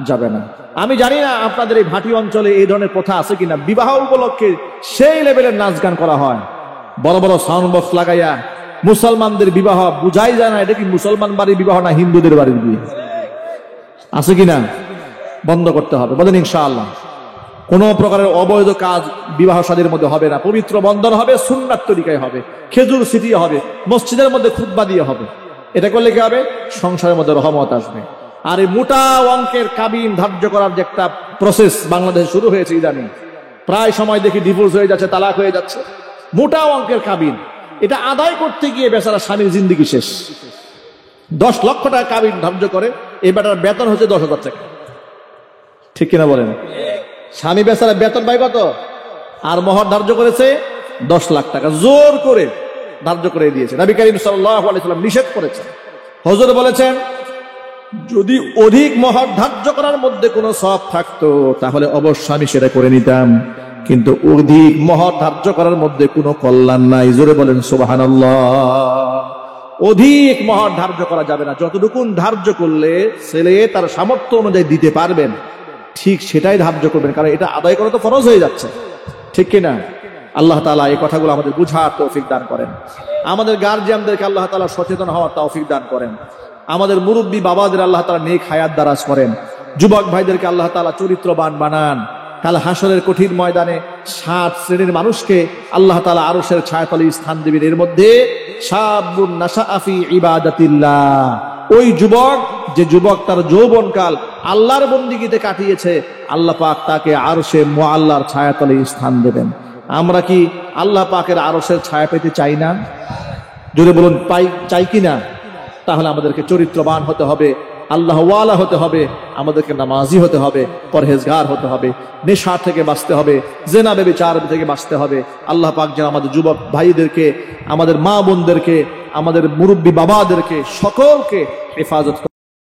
যাবে না। আমি জানি না আপনাদের এই ভাটি অঞ্চলে এই ধরনের প্রথা আছে কিনা, বিবাহ উপলক্ষে সেই লেভেলের নাচ গান করা হয়, বড় বড় সাউন্ড বক্স লাগাইয়া। মুসলমানদের বিবাহ বুঝাই যায় না এটা কি মুসলমান বাড়ির বিবাহ না হিন্দুদের বাড়ির বিয়ে, আছে কিনা? বন্ধ করতে হবে, বলেন ইনশাআল্লাহ। কোন প্রকারের অবৈধ কাজ বিবাহ শাদীর মধ্যে হবে না। পবিত্র বন্ধন হবে, সুন্নাত তরিকায় হবে, খেজুর ছিটিয়ে হবে, মসজিদের মধ্যে খুতবা দিয়ে হবে। এটা করলে কি হবে? সংসারের মধ্যে রহমত আসবে। আর এই মোটা অঙ্কের কাবিন ধার্য করার যে একটা প্রসেস বাংলাদেশে শুরু হয়েছে ইদানিং, প্রায় সময় দেখি ডিভোর্স হয়ে যাচ্ছে, তালাক হয়ে যাচ্ছে। মোটা অঙ্কের কাবিন, এটা আদায় করতে গিয়ে বেচারা স্বামীর জিন্দেগি শেষ। 10 লক্ষ টাকা কাবিন ধার্য করে, এই বেটার বেতন হচ্ছে 10,000 টাকা, ঠিক কিনা বলেন? স্বামী বেচারা বেতন পায় কত? আর মোহর ধার্য করেছে 10 লাখ টাকা, জোর করে ধার্য করে দিয়েছে। নবী করিম সাল্লাল্লাহু আলাইহি ওয়াসাল্লাম নিষেধ করেছেন। হুজুর বলেছেন, যদি অধিক মোহর ধার্য করার মধ্যে কোনো সওয়াব থাকতো তাহলে অবশ্যই আমি সেটা করে নিতাম, কিন্তু অধিক মোহর ধার্য করার মধ্যে কোনো কল্যাণ নাই। জোরে বলেন সুবহানাল্লাহ। অধিক মোহর ধার্য করা যাবে না। যতটুকু ধার্য করলে ছেলে তার সামর্থ্য অনুযায়ী দিতে পারবেন, ঠিক সেটাই ধার্য করবেন, কারণ এটা আদায় করা তো ফরজ হয়ে যাচ্ছে, ঠিক কিনা? আল্লাহ তাআলা এই কথাগুলো আমাদের বুঝার তৌফিক দান করেন। আমাদের গার্জিয়ানদেরকে আল্লাহ তাআলা সচেতন হওয়ার তৌফিক দান করেন। আমাদের মুরব্বী বাবাদের আল্লাহ তাআলা নেক হায়াত দারাজ করেন। যুবক ভাইদেরকে আল্লাহ তাআলা চরিত্রবান বানান। কাল হাসরের কঠিন ময়দানে 7 শ্রেণীর মানুষকে আল্লাহ তাআলা আরশের ছায়াতলে স্থান দিবেন। এর মধ্যে শাবুন নাশাআ ফি ইবাদাতিল্লাহ, ওই যুবক যে যুবক তার যৌবনকাল আল্লাহর বন্দিগিতে কাটিয়েছে, আল্লাহ পাক তাকে আরশে মুআল্লার ছায়াতলে স্থান দেবেন। আমরা কি আল্লাহ পাকের আরশের ছায়া পেতে চাই না? যদি বলুন চাই কিনা? তাহলে আমাদেরকে চরিত্রবান হতে হবে, আল্লাহ ওয়ালা হতে হবে, আমাদেরকে নামাজি হতে হবে, পরহেজগার হতে হবে, নেশা থেকে বাঁচতে হবে, জেনা ব্যভিচার থেকে বাঁচতে হবে। আল্লাহ পাক যেন আমাদের যুবক ভাইদেরকে, আমাদের মা বোনদেরকে, আমাদের মুরব্বী বাবাদেরকে সকলকে হেফাজত